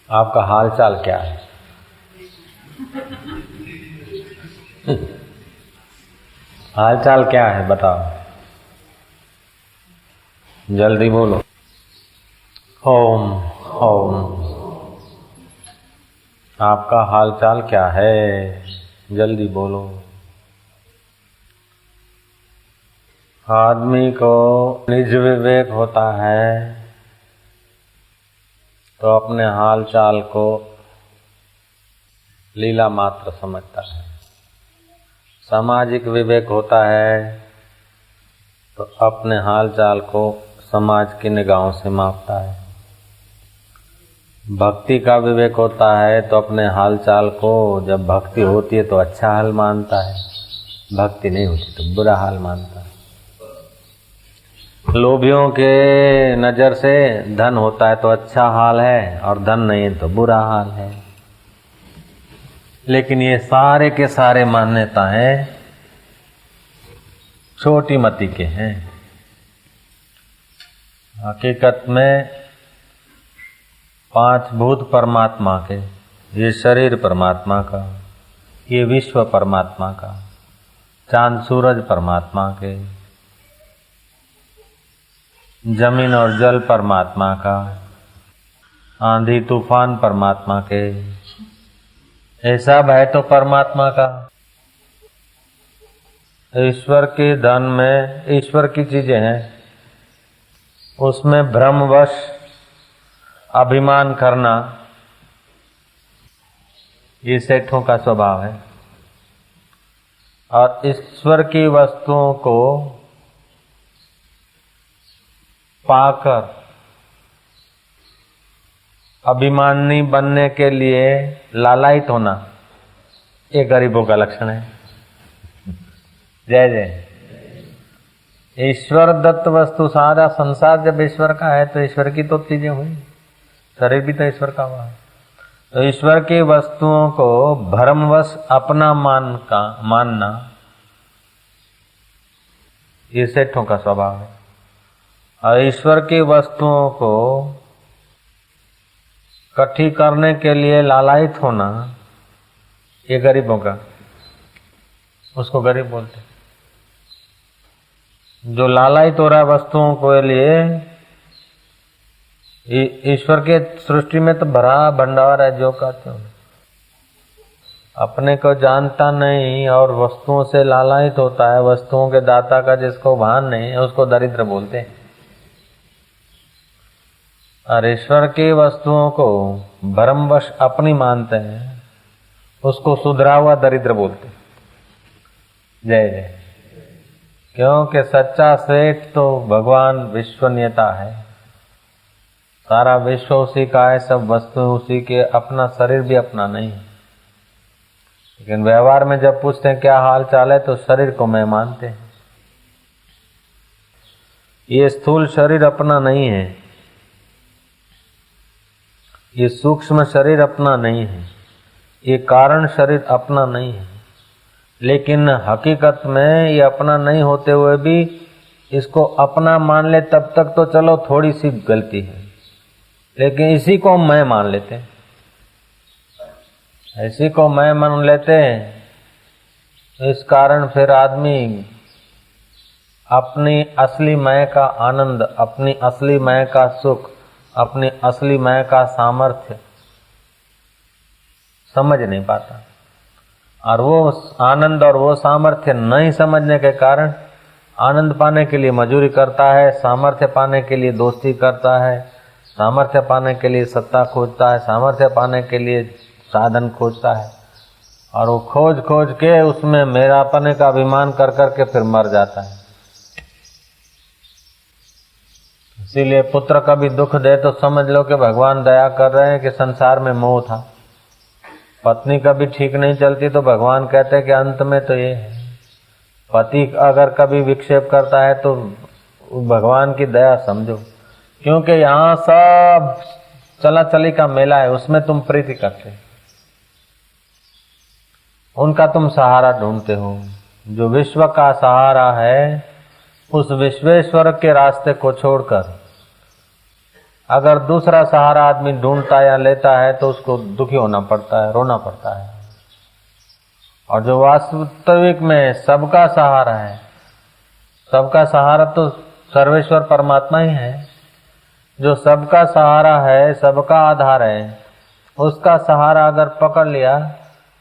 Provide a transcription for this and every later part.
आपका हाल चाल क्या है? हाल चाल क्या है बताओ, जल्दी बोलो। ओम ओम। आपका हाल चाल क्या है, जल्दी बोलो। आदमी को निज विवेक होता है तो अपने हाल चाल को लीला मात्र समझता है। सामाजिक विवेक होता है तो अपने हाल चाल को समाज की निगाहों से मापता है। भक्ति का विवेक होता है तो अपने हाल चाल को जब भक्ति होती है तो अच्छा हाल मानता है, भक्ति नहीं होती तो बुरा हाल मानता है। लोभियों के नज़र से धन होता है तो अच्छा हाल है और धन नहीं है तो बुरा हाल है। लेकिन ये सारे के सारे मान्यताएं छोटी मति के हैं। हकीकत में 5 भूत परमात्मा के, ये शरीर परमात्मा का, ये विश्व परमात्मा का, चांद सूरज परमात्मा के, जमीन और जल परमात्मा का, आंधी तूफान परमात्मा के, ये सब है तो परमात्मा का। ईश्वर के धन में ईश्वर की चीजें हैं, उसमें भ्रमवश अभिमान करना ये सेठों का स्वभाव है। और ईश्वर की वस्तुओं को पाकर अभिमानी बनने के लिए लालायित होना, ये गरीबों का लक्षण है। जय जय। ईश्वर दत्त वस्तु, सारा संसार जब ईश्वर का है तो ईश्वर की तो चीजें हुई, शरीर भी तो ईश्वर का हुआ है। तो ईश्वर की वस्तुओं को भ्रमवश अपना मानना ये सेठों का स्वभाव है। और ईश्वर की वस्तुओं को इकट्ठी करने के लिए लालायित होना ये गरीबों का, उसको गरीब बोलते। जो लालायित हो रहा है वस्तुओं के लिए, ईश्वर के सृष्टि में तो भरा भंडार है, जो कहते हो। अपने को जानता नहीं और वस्तुओं से लालायित होता है, वस्तुओं के दाता का जिसको भान नहीं है उसको दरिद्र बोलते हैं। और ईश्वर की वस्तुओं को भ्रमवश अपनी मानते हैं, उसको सुधरा हुआ दरिद्र बोलते। जय जय। क्योंकि सच्चा सेठ तो भगवान विश्वनियता है, सारा विश्व उसी का है, सब वस्तु उसी के, अपना शरीर भी अपना नहीं है। लेकिन व्यवहार में जब पूछते हैं क्या हाल चाल है तो शरीर को मैं मानते हैं। ये स्थूल शरीर अपना नहीं है, ये सूक्ष्म शरीर अपना नहीं है, ये कारण शरीर अपना नहीं है। लेकिन हकीकत में ये अपना नहीं होते हुए भी इसको अपना मान ले तब तक तो चलो थोड़ी सी गलती है, लेकिन इसी को मैं मान लेते हैं, इसी को मैं मान लेते हैं। इस कारण फिर आदमी अपनी असली मैं का आनंद, अपनी असली मैं का सुख, अपनी असली मैं का सामर्थ्य समझ नहीं पाता। और वो आनंद और वो सामर्थ्य नहीं समझने के कारण आनंद पाने के लिए मजूरी करता है, सामर्थ्य पाने के लिए दोस्ती करता है, सामर्थ्य पाने के लिए सत्ता खोजता है, सामर्थ्य पाने के लिए साधन खोजता है। और वो खोज खोज के उसमें मेरापने का अभिमान कर करके फिर मर जाता है। इसीलिए पुत्र कभी दुख दे तो समझ लो कि भगवान दया कर रहे हैं कि संसार में मोह था। पत्नी कभी ठीक नहीं चलती तो भगवान कहते हैं कि अंत में तो ये है। पति अगर कभी विक्षेप करता है तो भगवान की दया समझो, क्योंकि यहाँ सब चला चली का मेला है, उसमें तुम प्रीति करते, उनका तुम सहारा ढूंढते हो। जो विश्व का सहारा है उस विश्वेश्वर के रास्ते को छोड़कर अगर दूसरा सहारा आदमी ढूंढता या लेता है तो उसको दुखी होना पड़ता है, रोना पड़ता है। और जो वास्तविक में सबका सहारा है, सबका सहारा तो सर्वेश्वर परमात्मा ही है। जो सबका सहारा है, सबका आधार है, उसका सहारा अगर पकड़ लिया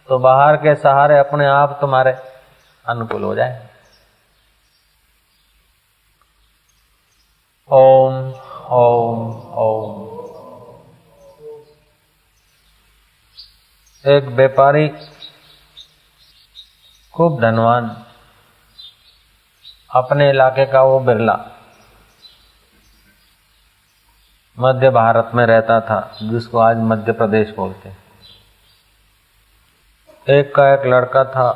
तो बाहर के सहारे अपने आप तुम्हारे अनुकूल हो जाए। ओम ओम ओम। एक व्यापारी खूब धनवान, अपने इलाके का वो बिरला, मध्य भारत में रहता था, जिसको आज मध्य प्रदेश बोलते। एक का एक लड़का था,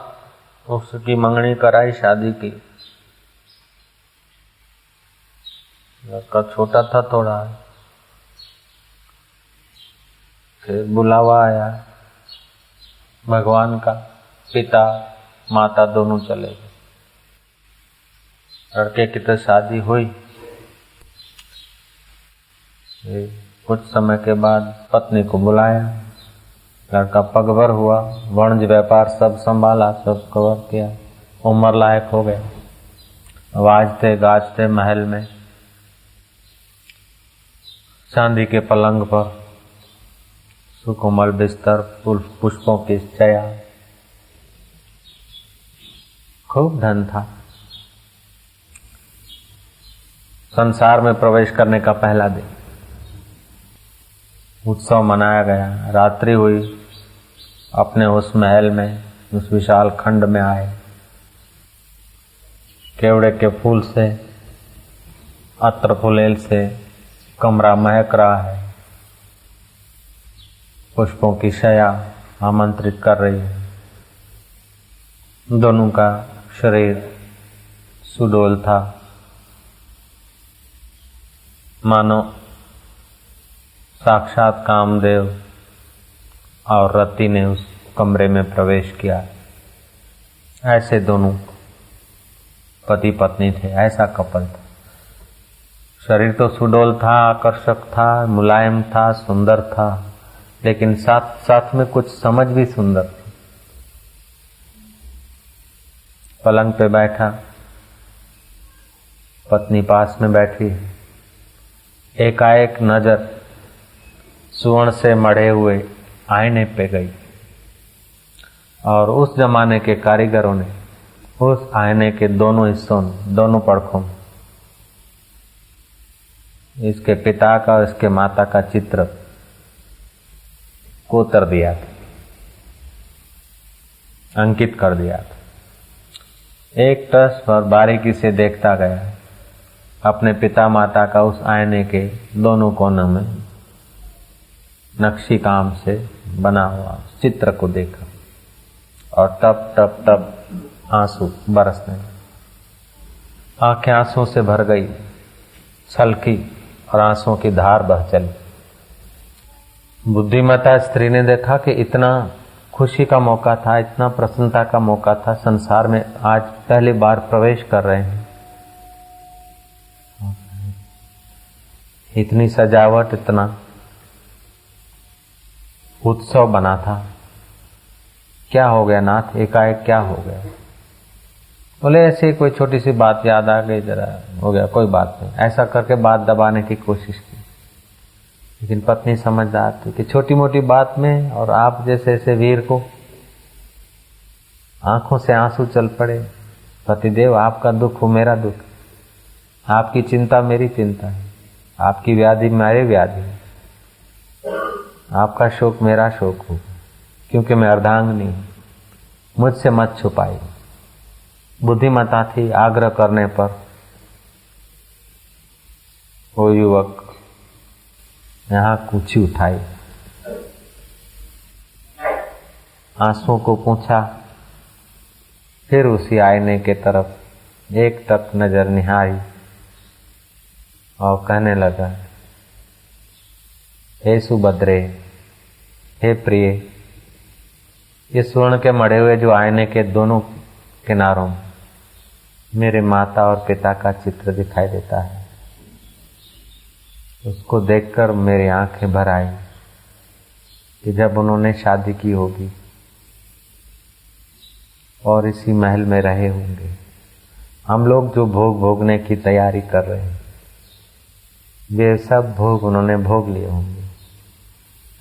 उसकी मंगनी कराई, शादी की। लड़का छोटा था थोड़ा, फिर बुलावा आया, भगवान का, पिता माता दोनों चले गए। लड़के की तो शादी हुई। कुछ समय के बाद पत्नी को बुलाया, लड़का पगभर हुआ, वाणिज्य व्यापार सब संभाला, सब कवर किया, उम्र लायक हो गया। वाजते गाजते महल में, चांदी के पलंग पर, सुकोमल बिस्तर, पुष्पों की छाया, खूब धन था। संसार में प्रवेश करने का पहला दिन, उत्सव मनाया गया। रात्रि हुई, अपने उस महल में, उस विशाल खंड में आए। केवड़े के फूल से, अत्र फुलेल से कमरा महक रहा है, पुष्पों की शया आमंत्रित कर रही है। दोनों का शरीर सुडौल था, मानो साक्षात कामदेव और रति ने उस कमरे में प्रवेश किया। ऐसे दोनों पति पत्नी थे, ऐसा कपल था। शरीर तो सुडौल था, आकर्षक था, मुलायम था, सुंदर था, लेकिन साथ साथ में कुछ समझ भी सुंदर थी। पलंग पे बैठा, पत्नी पास में बैठी। एकाएक नजर सुवर्ण से मढ़े हुए आईने पे गई और उस जमाने के कारीगरों ने उस आईने के दोनों हिस्सों, दोनों पड़खों, इसके पिता का और इसके माता का चित्र कोतर दिया था, अंकित कर दिया था। एक टस पर बारीकी से देखता गया, अपने पिता माता का उस आईने के दोनों कोनों में नक्शी काम से बना हुआ चित्र को देखा और तब तब तब आंसू बरसने, आंखें आंसुओं से भर गई, छलकी और आंसुओं की धार बह चली। बुद्धिमता स्त्री ने देखा कि इतना खुशी का मौका था, इतना प्रसन्नता का मौका था, संसार में आज पहली बार प्रवेश कर रहे हैं, इतनी सजावट, इतना उत्सव बना था, क्या हो गया नाथ, एकाएक क्या हो गया? बोले ऐसे कोई छोटी सी बात याद आ गई, जरा हो गया, कोई बात नहीं। ऐसा करके बात दबाने की कोशिश की, लेकिन पत्नी समझदार थी कि छोटी मोटी बात में और आप जैसे ऐसे वीर को आंखों से आंसू चल पड़े। पतिदेव, आपका दुख हो मेरा दुख, आपकी चिंता मेरी चिंता है, आपकी व्याधि मेरी व्याधि है, आपका शोक मेरा शोक हो, क्योंकि मैं अर्धांगिनी हूं, मुझसे मत छुपाई। बुद्धिमता थी, आग्रह करने पर वो युवक यहाँ कूची उठाई, आंसुओं को पूछा, फिर उसी आईने के तरफ एक टक नजर निहारी और कहने लगा, हे सुभद्रे, हे प्रिय, ये स्वर्ण के मढ़े हुए जो आईने के दोनों किनारों में मेरे माता और पिता का चित्र दिखाई देता है। उसको देखकर मेरी आंखें भर आई कि जब उन्होंने शादी की होगी और इसी महल में रहे होंगे, हम लोग जो भोग भोगने की तैयारी कर रहे हैं वे सब भोग उन्होंने भोग लिए होंगे।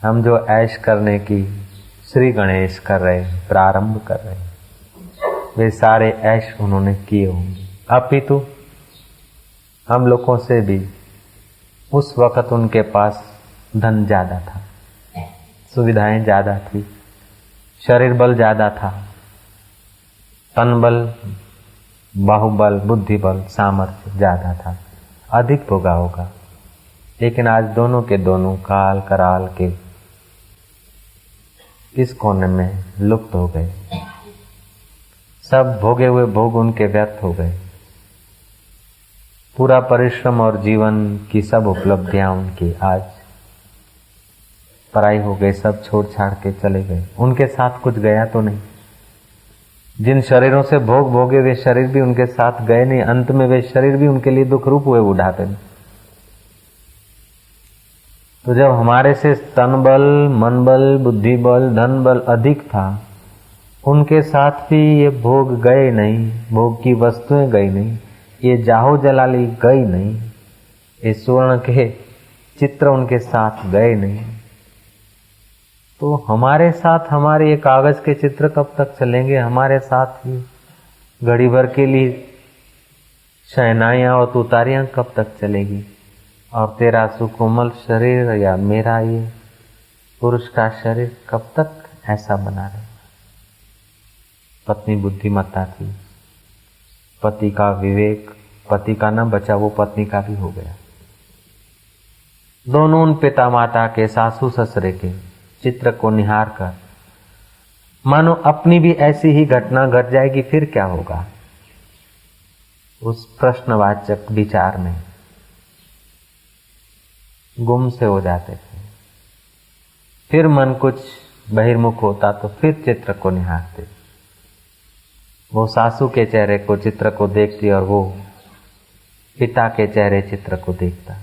हम जो ऐश करने की श्री गणेश कर रहे हैं, प्रारंभ कर रहे हैं, वे सारे ऐश उन्होंने किए होंगे। अपितु हम लोगों से भी उस वक़्त उनके पास धन ज्यादा था, सुविधाएं ज्यादा थी, शरीर बल ज्यादा था, तन बल, बाहुबल, बुद्धि बल, सामर्थ्य ज्यादा था, अधिक भोगा होगा। लेकिन आज दोनों के दोनों काल कराल के किस कोने में लुप्त हो गए। सब भोगे हुए भोग उनके व्यर्थ हो गए। पूरा परिश्रम और जीवन की सब उपलब्धियां उनकी आज पराई हो गई, सब छोड़ छाड़ के चले गए। उनके साथ कुछ गया तो नहीं। जिन शरीरों से भोग भोगे वे शरीर भी उनके साथ गए नहीं। अंत में वे शरीर भी उनके लिए दुख रूप हुए बुढ़ापे में। तो जब हमारे से तन बल, मन बल, बुद्धि बल, धन बल अधिक था, उनके साथ भी ये भोग गए नहीं, भोग की वस्तुएं गई नहीं, ये जाहो जलाली गई नहीं, ये स्वर्ण के चित्र उनके साथ गए नहीं। तो हमारे साथ हमारे ये कागज के चित्र कब तक चलेंगे? हमारे साथ ही घड़ी भर के लिए शहनाइयां और तुतारियां कब तक चलेगी? और तेरा सुकोमल शरीर या मेरा ये पुरुष का शरीर कब तक ऐसा बना रहेगा? पत्नी बुद्धिमत्ता थी, पति का विवेक, पति का न बचा वो पत्नी का भी हो गया। दोनों उन पिता माता के, सासू ससुरे के चित्र को निहार कर मानो अपनी भी ऐसी ही घटना घट जाएगी, फिर क्या होगा? उस प्रश्नवाचक विचार में गुम से हो जाते थे। फिर मन कुछ बहिर्मुख होता तो फिर चित्र को निहारते। वो सासू के चेहरे को, चित्र को देखती और वो पिता के चेहरे चित्र को देखता।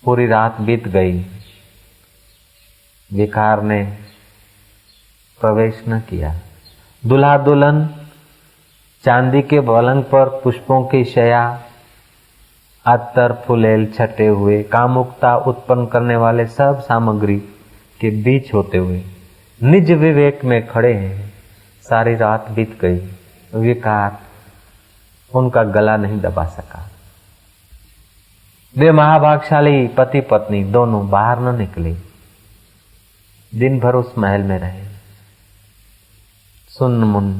पूरी रात बीत गई, विकार ने प्रवेश न किया। दुल्हा दुल्हन चांदी के पलंग पर पुष्पों की शया, अत्तर फुलेल छटे हुए, कामुकता उत्पन्न करने वाले सब सामग्री के बीच होते हुए निज विवेक में खड़े हैं। सारी रात बीत गई, विकार उनका गला नहीं दबा सका। वे महाभाग्यशाली पति पत्नी दोनों बाहर न निकले, दिन भर उस महल में रहे। सुन्न मुन,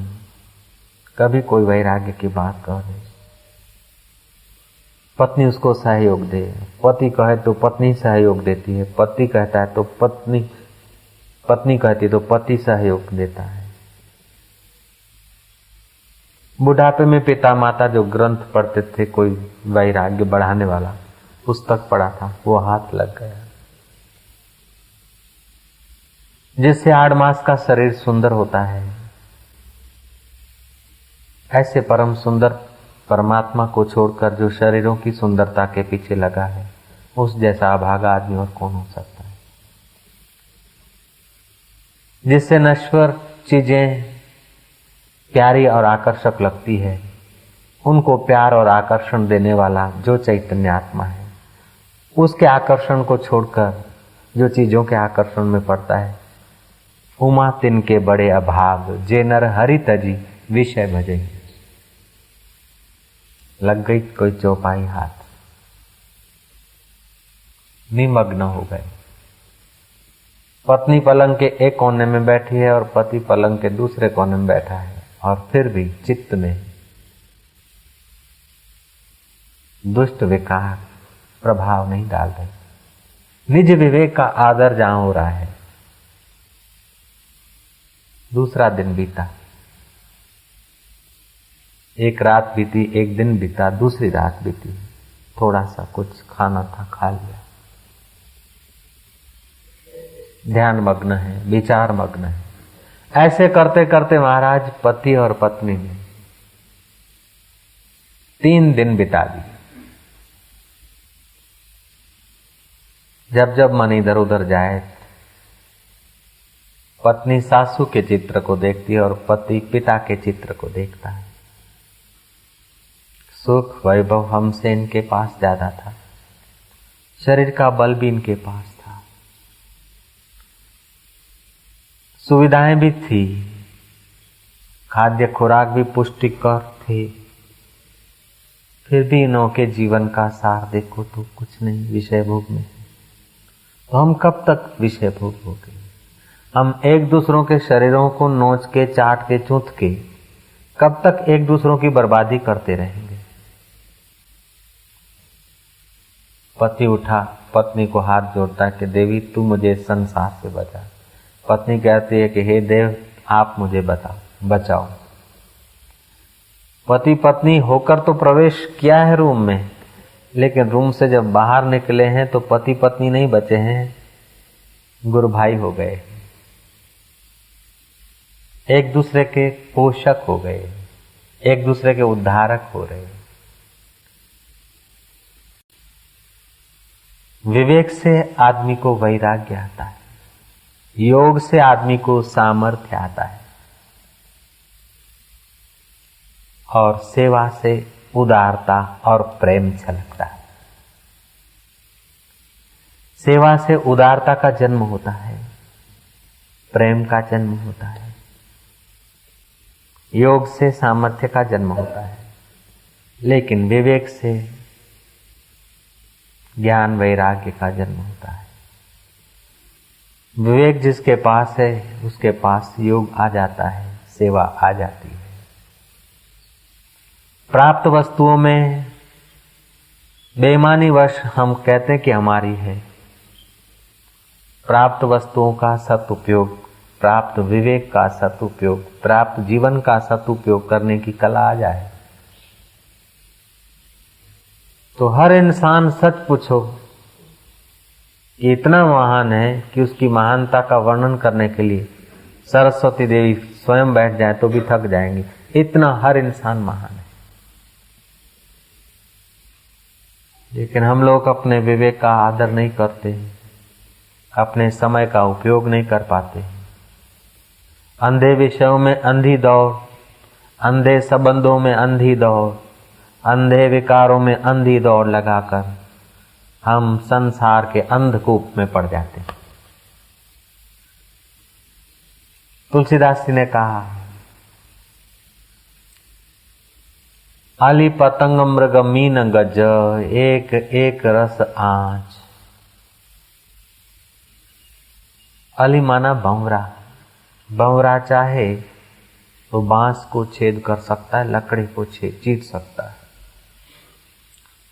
कभी कोई वैराग्य की बात कह दे, पत्नी उसको सहयोग दे, पति कहे तो पत्नी सहयोग देती है, पति कहता है तो पत्नी कहती तो पति सहयोग देता है। बुढ़ापे में पिता माता जो ग्रंथ पढ़ते थे, कोई वैराग्य बढ़ाने वाला पुस्तक पढ़ा था, वो हाथ लग गया। जिससे 8 मास का शरीर सुंदर होता है, ऐसे परम सुंदर परमात्मा को छोड़कर जो शरीरों की सुंदरता के पीछे लगा है, उस जैसा अभागा आदमी और कौन हो सकता है? जिससे नश्वर चीजें प्यारी और आकर्षक लगती है, उनको प्यार और आकर्षण देने वाला जो चैतन्य आत्मा है, उसके आकर्षण को छोड़कर जो चीजों के आकर्षण में पड़ता है, उमा तिनके बड़े अभाग, जे नर हरि तजी विषय भजे। लग गई कोई चौपाई हाथ, निमग्न हो गए। पत्नी पलंग के एक कोने में बैठी है और पति पलंग के दूसरे कोने में बैठा है, और फिर भी चित्त में दुष्ट विकार प्रभाव नहीं डाल रहे। निज विवेक का आदर जहां हो रहा है। दूसरा दिन बीता, एक रात बीती, एक दिन बीता, दूसरी रात बीती। थोड़ा सा कुछ खाना था, खा लिया। ध्यान मग्न है, विचार मग्न है। ऐसे करते करते महाराज पति और पत्नी ने 3 दिन बिता दिए। जब जब मन इधर उधर जाए, पत्नी सासू के चित्र को देखती है और पति पिता के चित्र को देखता है। सुख वैभव हमसे इनके पास ज्यादा था, शरीर का बल भी इनके पास था, सुविधाएं भी थी, खाद्य खुराक भी पुष्टिकर थी, फिर भी इनों के जीवन का सार देखो तो कुछ नहीं, विषय भोग में। तो हम कब तक विषय भोग होंगे? हम एक दूसरों के शरीरों को नोच के, चाट के, चूथ के कब तक एक दूसरों की बर्बादी करते रहेंगे? पति उठा, पत्नी को हाथ जोड़ता है कि देवी तू मुझे संसार से बचा। पत्नी कहती है कि हे देव आप मुझे बचाओ। पति पत्नी होकर तो प्रवेश किया है रूम में, लेकिन रूम से जब बाहर निकले हैं तो पति पत्नी नहीं बचे हैं, गुरु भाई हो गए, एक दूसरे के पोषक हो गए, एक दूसरे के उद्धारक हो रहे। विवेक से आदमी को वैराग्य आता है, योग से आदमी को सामर्थ्य आता है, और सेवा से उदारता और प्रेम छलकता है। सेवा से उदारता का जन्म होता है, प्रेम का जन्म होता है, योग से सामर्थ्य का जन्म होता है, लेकिन विवेक से ज्ञान वैराग्य का जन्म होता है। विवेक जिसके पास है उसके पास योग आ जाता है, सेवा आ जाती है। प्राप्त वस्तुओं में बेईमानी वश हम कहते हैं कि हमारी है। प्राप्त वस्तुओं का सदुपयोग, प्राप्त विवेक का सदुपयोग, प्राप्त जीवन का सदुपयोग करने की कला आ जाए तो हर इंसान सच पूछो इतना महान है कि उसकी महानता का वर्णन करने के लिए सरस्वती देवी स्वयं बैठ जाए तो भी थक जाएंगी, इतना हर इंसान महान है। लेकिन हम लोग अपने विवेक का आदर नहीं करते, अपने समय का उपयोग नहीं कर पाते, अंधे विषयों में अंधी दौड़, अंधे संबंधों में अंधी दौड़, अंधे विकारों में अंधी दौड़ लगाकर हम संसार के अंधकूप में पड़ जाते हैं। तुलसीदास जी ने कहा, अली पतंग मृग मीन गज, एक एक रस आँच। अली माना भंवरा, भंवरा चाहे तो बांस को छेद कर सकता है, लकड़ी को चीर सकता है,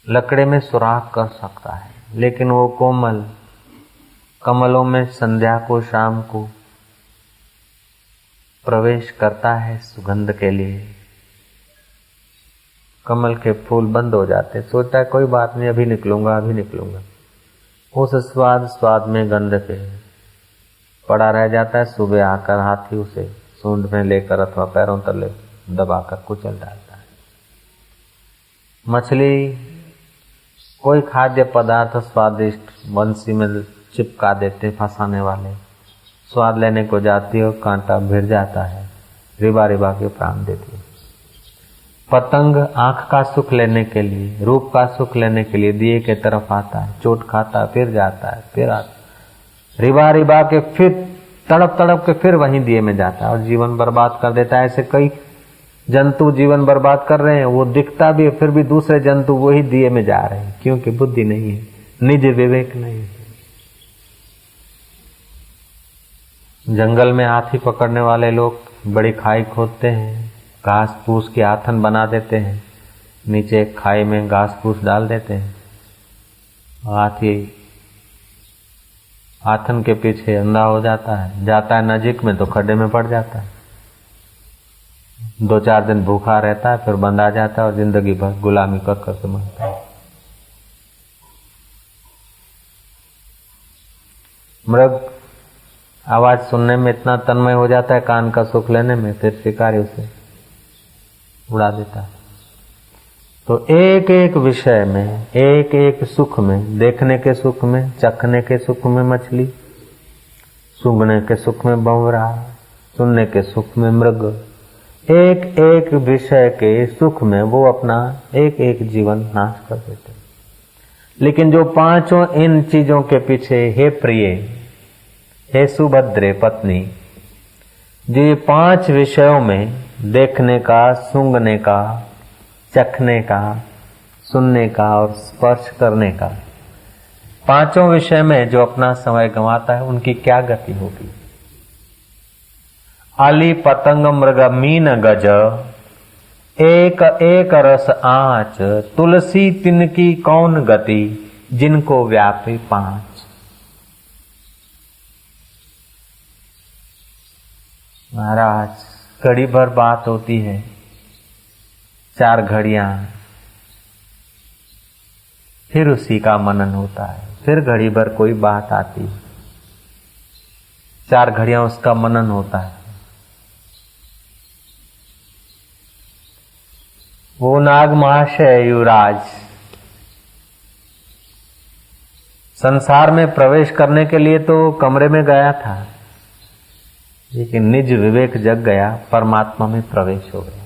लकड़े में सुराख कर सकता है, लेकिन वो कोमल कमलों में संध्या को, शाम को प्रवेश करता है सुगंध के लिए। कमल के फूल बंद हो जाते, सोचता है कोई बात नहीं, अभी निकलूंगा, अभी निकलूंगा, उस स्वाद में गंध पे पड़ा रह जाता है। सुबह आकर हाथी उसे सूंड में लेकर अथवा पैरों तले दबाकर कुचल डालता है। मछली कोई खाद्य पदार्थ स्वादिष्ट बंसी में चिपका देते फंसाने वाले, स्वाद लेने को जाती है और कांटा भिड़ जाता है, रिबा रिबा के प्राण देती है। पतंग आंख का सुख लेने के लिए, रूप का सुख लेने के लिए दिए के तरफ आता है, चोट खाता है, फिर जाता है, फिर आता है, रिबा रिबा के फिर तड़प तड़प के फिर वहीं दिए में जाता है और जीवन बर्बाद कर देता है। ऐसे कई जंतु जीवन बर्बाद कर रहे हैं, वो दिखता भी है फिर भी दूसरे जंतु वही दिए में जा रहे हैं, क्योंकि बुद्धि नहीं है, निज विवेक नहीं है। जंगल में हाथी पकड़ने वाले लोग बड़ी खाई खोदते हैं, घास फूस के आथन बना देते हैं, नीचे खाई में घास फूस डाल देते हैं, हाथी आथन के पीछे अंधा हो जाता है, जाता है नजीक में तो खड्डे में पड़ जाता है, 2-4 दिन भूखा रहता है, फिर बंद आ जाता है और जिंदगी भर गुलामी कर करके मरता है। मृग आवाज सुनने में इतना तन्मय हो जाता है, कान का सुख लेने में, फिर शिकारी उसे उड़ा देता है। तो एक एक विषय में, एक एक सुख में, देखने के सुख में, चखने के सुख में मछली, सूंघने के सुख में भंवरा, सुनने के सुख में मृग, एक एक विषय के सुख में वो अपना एक एक जीवन नाश कर देते। लेकिन जो पांचों इन चीजों के पीछे, हे प्रिय, हे सुभद्रे पत्नी, जो ये 5 विषयों में देखने का, सूंघने का, चखने का, सुनने का और स्पर्श करने का, पांचों विषय में जो अपना समय गंवाता है, उनकी क्या गति होगी। आली पतंग मृग मीन गज, एक एक रस आँच, तुलसी तिनकी कौन गति, जिनको व्यापी 5। महाराज घड़ी भर बात होती है, 4 घड़ियां, फिर उसी का मनन होता है, फिर घड़ी भर कोई बात आती, 4 घड़ियां उसका मनन होता है। वो नाग महाशय युवराज संसार में प्रवेश करने के लिए तो कमरे में गया था, लेकिन निज विवेक जग गया, परमात्मा में प्रवेश हो गया।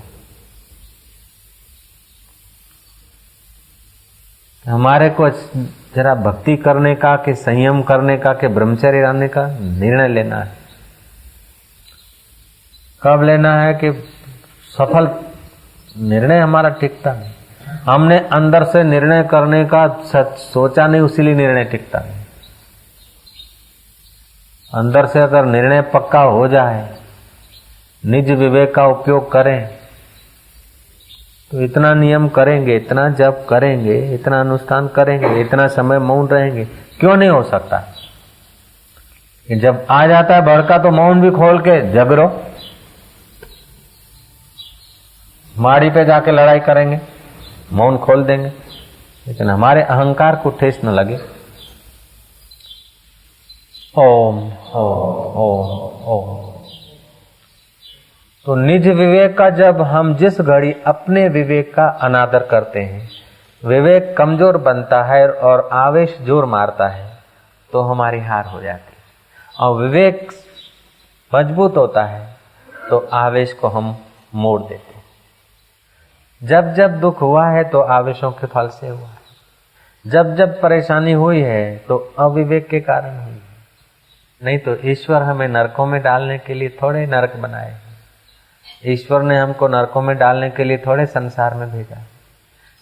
हमारे को जरा भक्ति करने का, कि संयम करने का, कि ब्रह्मचर्य रहने का निर्णय लेना है। कब लेना है कि सफल निर्णय हमारा टिकता नहीं। हमने अंदर से निर्णय करने का सोचा नहीं, उसीलिए निर्णय टिकता नहीं। अंदर से अगर निर्णय पक्का हो जाए, निज विवेक का उपयोग करें, तो इतना नियम करेंगे, इतना जप करेंगे, इतना अनुष्ठान करेंगे, इतना समय मौन रहेंगे, क्यों नहीं हो सकता। जब आ जाता है भड़का तो मौन भी खोल के झगड़ो, माड़ी पे जाके लड़ाई करेंगे, मौन खोल देंगे, लेकिन हमारे अहंकार को ठेस न लगे। ओम ओम ओम ओम। तो निज विवेक का जब हम जिस घड़ी अपने विवेक का अनादर करते हैं, विवेक कमजोर बनता है और आवेश जोर मारता है, तो हमारी हार हो जाती है। और विवेक मजबूत होता है तो आवेश को हम मोड़ देते हैं। जब जब दुख हुआ है तो आवेशों के फल से हुआ है, जब जब परेशानी हुई है तो अविवेक के कारण हुई है। नहीं तो ईश्वर हमें नरकों में डालने के लिए थोड़े नरक बनाए, ईश्वर ने हमको नरकों में डालने के लिए थोड़े संसार में भेजा,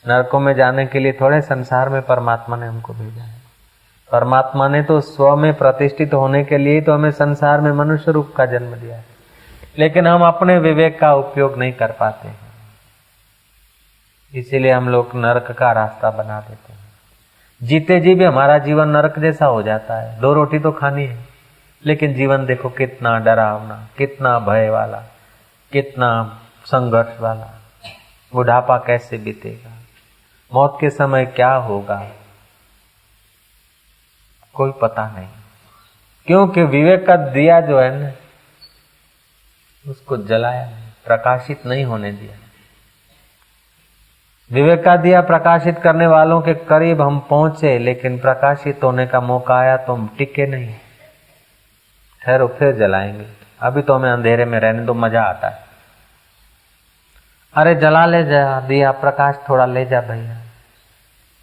नरकों में जाने के लिए थोड़े संसार में परमात्मा ने हमको भेजा है। परमात्मा ने तो स्व में प्रतिष्ठित होने के लिए तो हमें संसार में मनुष्य रूप का जन्म दिया है, लेकिन हम अपने विवेक का उपयोग नहीं कर पाते हैं, इसीलिए हम लोग नरक का रास्ता बना देते हैं। जीते जी भी हमारा जीवन नरक जैसा हो जाता है। 2 रोटी तो खानी है, लेकिन जीवन देखो कितना डरावना, कितना भय वाला, कितना संघर्ष वाला। बुढ़ापा कैसे बीतेगा, मौत के समय क्या होगा, कोई पता नहीं। क्योंकि विवेक का दिया जो है ना, उसको जलाया नहीं, प्रकाशित नहीं होने दिया। विवेक का दिया प्रकाशित करने वालों के करीब हम पहुंचे, लेकिन प्रकाशित होने का मौका आया तो हम टिके नहीं। ठहरो, फिर जलाएंगे, अभी तो हमें अंधेरे में रहने दो, मजा आता है। अरे जला ले जा दिया, प्रकाश थोड़ा ले जा भैया,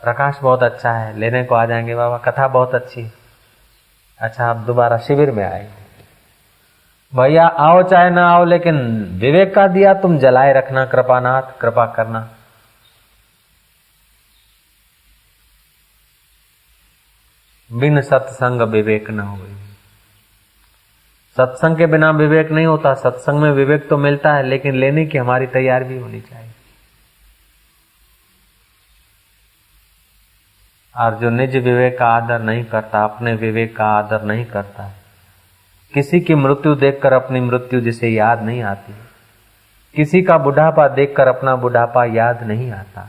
प्रकाश बहुत अच्छा है, लेने को आ जाएंगे। बाबा कथा बहुत अच्छी, अच्छा आप दोबारा शिविर में आएंगे। भैया आओ चाहे ना आओ, लेकिन विवेक का दिया तुम जलाए रखना, कृपानाथ कृपा करना। बिन सत्संग विवेक न हो। सत्संग के बिना विवेक नहीं होता। सत्संग में विवेक तो मिलता है, लेकिन लेने की हमारी तैयारी भी होनी चाहिए। और जो निज विवेक का आदर नहीं करता, अपने विवेक का आदर नहीं करता, किसी की मृत्यु देखकर अपनी मृत्यु जिसे याद नहीं आती, किसी का बुढ़ापा देखकर अपना बुढ़ापा याद नहीं आता,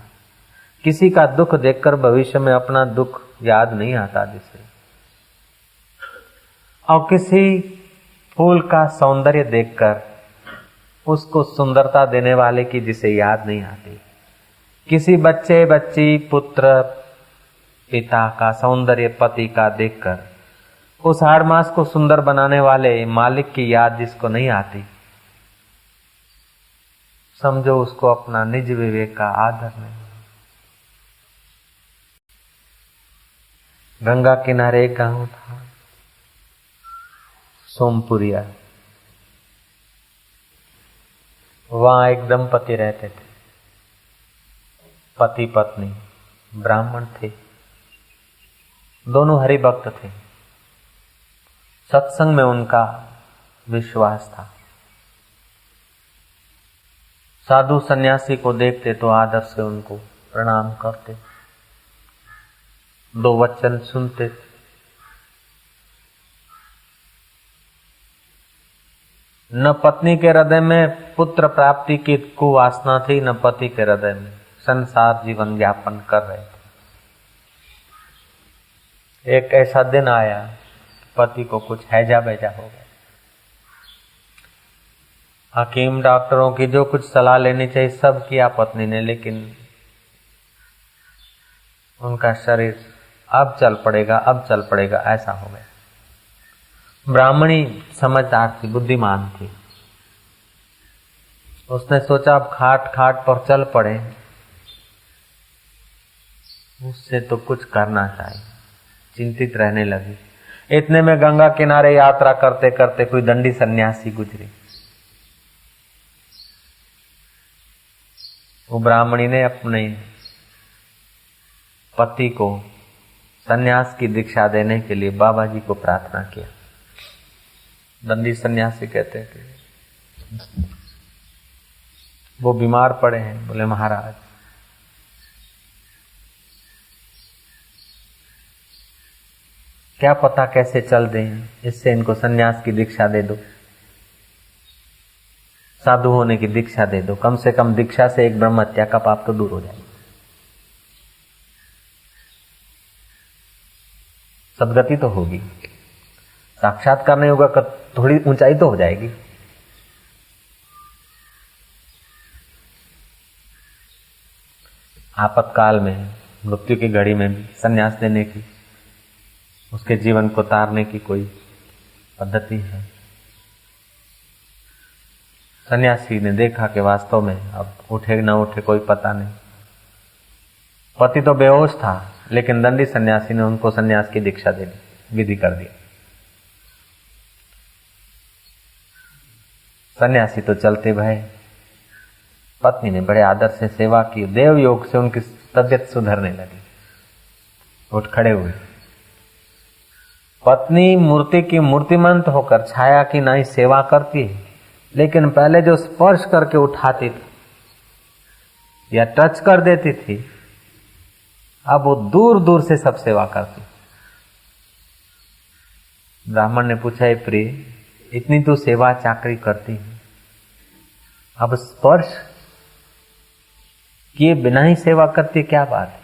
किसी का दुख देखकर भविष्य में अपना दुख याद नहीं आता जिसे, और किसी फूल का सौंदर्य देखकर उसको सुंदरता देने वाले की जिसे याद नहीं आती, किसी बच्चे बच्ची पुत्र पिता का सौंदर्य पति का देखकर उस हाड़ मास को सुंदर बनाने वाले मालिक की याद जिसको नहीं आती, समझो उसको अपना निज विवेक का आदर नहीं। गंगा किनारे एक गांव था, सोमपुरिया। वहां एक दंपति रहते थे, पति पत्नी, ब्राह्मण थे, दोनों हरि भक्त थे। सत्संग में उनका विश्वास था। साधु सन्यासी को देखते तो आदर से उनको प्रणाम करते, दो वचन सुनते थे। न पत्नी के हृदय में पुत्र प्राप्ति की कुवासना थी, न पति के हृदय में। संसार जीवन यापन कर रहे थे। एक ऐसा दिन आया, पति को कुछ हैजा बैजा हो गया। हकीम डॉक्टरों की जो कुछ सलाह लेनी चाहिए सब किया पत्नी ने, लेकिन उनका शरीर अब चल पड़ेगा ऐसा हो गया। ब्राह्मणी समझदार थी, बुद्धिमान थी। उसने सोचा अब खाट पर चल पड़े, उससे तो कुछ करना चाहिए। चिंतित रहने लगी। इतने में गंगा किनारे यात्रा करते करते कोई दंडी सन्यासी गुजरे। वो ब्राह्मणी ने अपने पति को सन्यास की दीक्षा देने के लिए बाबा जी को प्रार्थना किया। दंडी सन्यासी कहते हैं कि वो बीमार पड़े हैं। बोले महाराज क्या पता कैसे चल दें, इससे इनको सन्यास की दीक्षा दे दो, साधु होने की दीक्षा दे दो। कम से कम दीक्षा से एक ब्रह्म हत्या का पाप तो दूर हो जाए, सदगति तो होगी। साक्षात्कार नहीं होगा, थोड़ी ऊंचाई तो हो जाएगी। आपातकाल में, मृत्यु की घड़ी में भी संन्यास देने की, उसके जीवन को तारने की कोई पद्धति है। सन्यासी ने देखा कि वास्तव में अब उठे न उठे कोई पता नहीं। पति तो बेहोश था, लेकिन दंडी सन्यासी ने उनको सन्यास की दीक्षा दे दी, विधि कर दिया। सन्यासी तो चलते भय। पत्नी ने बड़े आदर से सेवा की। देव योग से उनकी तबीयत सुधरने लगी, उठ खड़े हुए। पत्नी मूर्ति की मूर्तिमंत होकर छाया की नाई सेवा करती है, लेकिन पहले जो स्पर्श करके उठाती थी या टच कर देती थी, अब वो दूर दूर से सब सेवा करती। ब्राह्मण ने पूछा, हे प्रिय, इतनी तू सेवा चाकरी करती है, अब स्पर्श किए बिना ही सेवा करती, क्या बात है?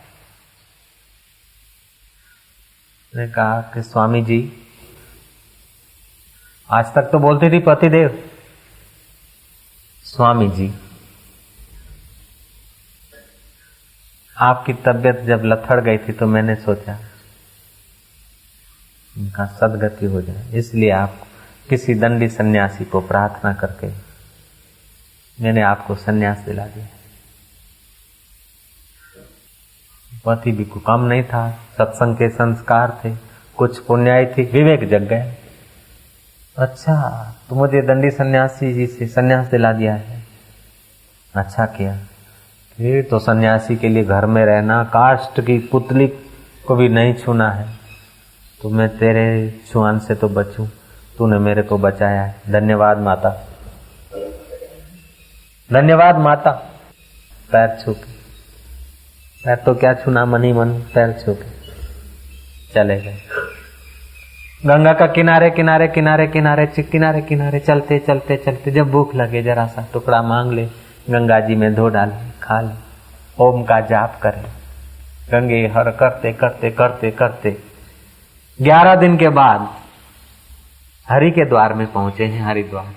ने कहा कि स्वामी जी, आज तक तो बोलती थी पतिदेव। स्वामी जी, आपकी तबीयत जब लथड़ गई थी तो मैंने सोचा उनका सदगति हो जाए, इसलिए आप किसी दंडी सन्यासी को प्रार्थना करके मैंने आपको सन्यास दिला दिया। पति भी को कम नहीं था, सत्संग के संस्कार थे, कुछ पुण्याई थी, विवेक जग गए। अच्छा, तो मुझे दंडी सन्यासी जी से सन्यास दिला दिया है, अच्छा किया। फिर तो सन्यासी के लिए घर में रहना, काष्ठ की पुतली को भी नहीं छूना है, तो मैं तेरे छुआन से तो बचूं, तूने मेरे को बचाया है। धन्यवाद माता, धन्यवाद माता। पैर छू के, पैर तो क्या छूना, मन ही मन पैर छू के चले गए। गंगा का किनारे किनारे किनारे किनारे किनारे किनारे चलते चलते चलते, जब भूख लगे जरा सा टुकड़ा मांग ले, गंगा जी में धो डाले, खा ले, ओम का जाप करे, गंगे हर करते करते करते करते 11 दिन के बाद हरि के द्वार में पहुंचे हैं, हरिद्वार।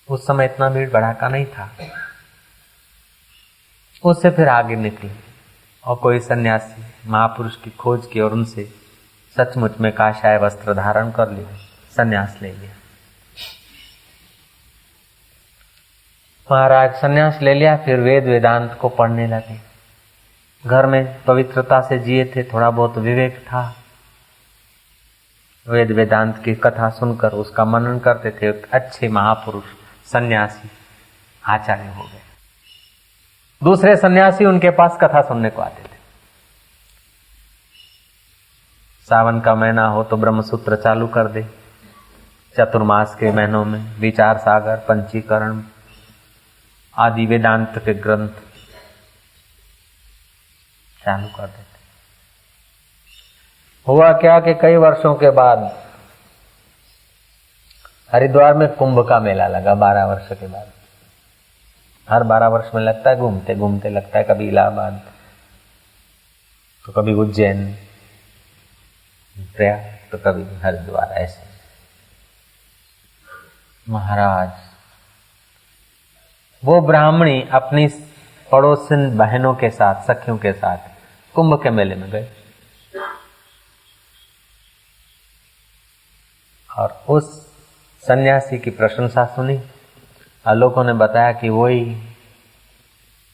उस समय इतना भीड़ भड़ाका नहीं था। उससे फिर आगे निकले और कोई सन्यासी महापुरुष की खोज की और उनसे सचमुच में काशाय वस्त्र धारण कर लिया, सन्यास ले लिया। महाराज सन्यास ले लिया, फिर वेद वेदांत को पढ़ने लगे। घर में पवित्रता से जिए थे, थोड़ा बहुत विवेक था। वेद वेदांत की कथा सुनकर उसका मनन करते थे। अच्छे महापुरुष सन्यासी आचार्य हो गए। दूसरे सन्यासी उनके पास कथा सुनने को आते थे। सावन का महीना हो तो ब्रह्मसूत्र चालू कर दे, चतुर्मास के महीनों में विचार सागर, पंचीकरण आदि वेदांत के ग्रंथ चालू कर देते। हुआ क्या कि कई वर्षों के बाद हरिद्वार में कुंभ का मेला लगा। 12 वर्ष के बाद, हर 12 वर्ष में लगता है, घूमते घूमते लगता है। कभी इलाहाबाद तो कभी उज्जैन प्रयाग तो कभी हरिद्वार। ऐसे महाराज वो ब्राह्मणी अपनी पड़ोसन बहनों के साथ, सखियों के साथ कुंभ के मेले में गए और उस सन्यासी की प्रशंसा सुनी और लोगों ने बताया कि वही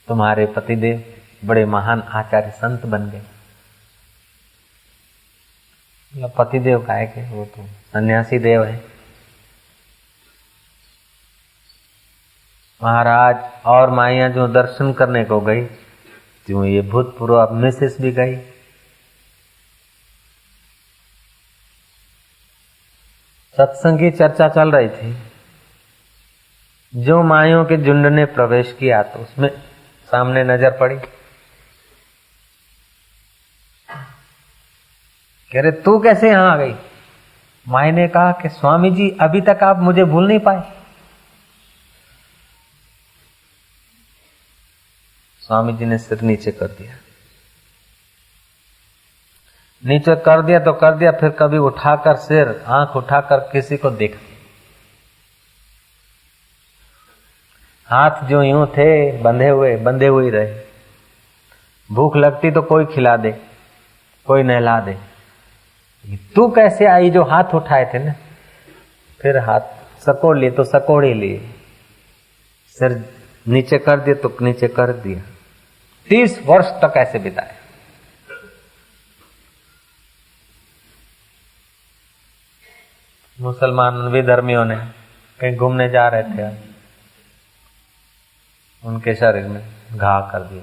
तुम्हारे पतिदेव बड़े महान आचार्य संत बन गए। पतिदेव का है कि वो तो सन्यासी देव है। महाराज और माइया जो दर्शन करने को गई, जो ये भूतपूर्व मिसेस भी गई। सत्संग की चर्चा चल रही थी। जो माइयों के झुंड ने प्रवेश किया तो उसमें सामने नजर पड़ी, कह रहे तू कैसे यहां आ गई? माई ने कहा कि स्वामी जी अभी तक आप मुझे भूल नहीं पाए। स्वामी जी ने सिर नीचे कर दिया। नीचे कर दिया तो कर दिया, फिर कभी उठाकर सिर, आंख उठाकर किसी को देखा। हाथ जो यूं थे बंधे हुए ही रहे। भूख लगती तो कोई खिला दे, कोई नहला दे। तू कैसे आई जो हाथ उठाए थे ना? फिर हाथ सकोड़ लिए तो सकोड़ ही लिए, सिर नीचे कर दिए तो नीचे कर दिया। 30 वर्ष तक ऐसे बिताए। मुसलमान विधर्मियों ने कहीं घूमने जा रहे थे, उनके शरीर में घाव कर दिए।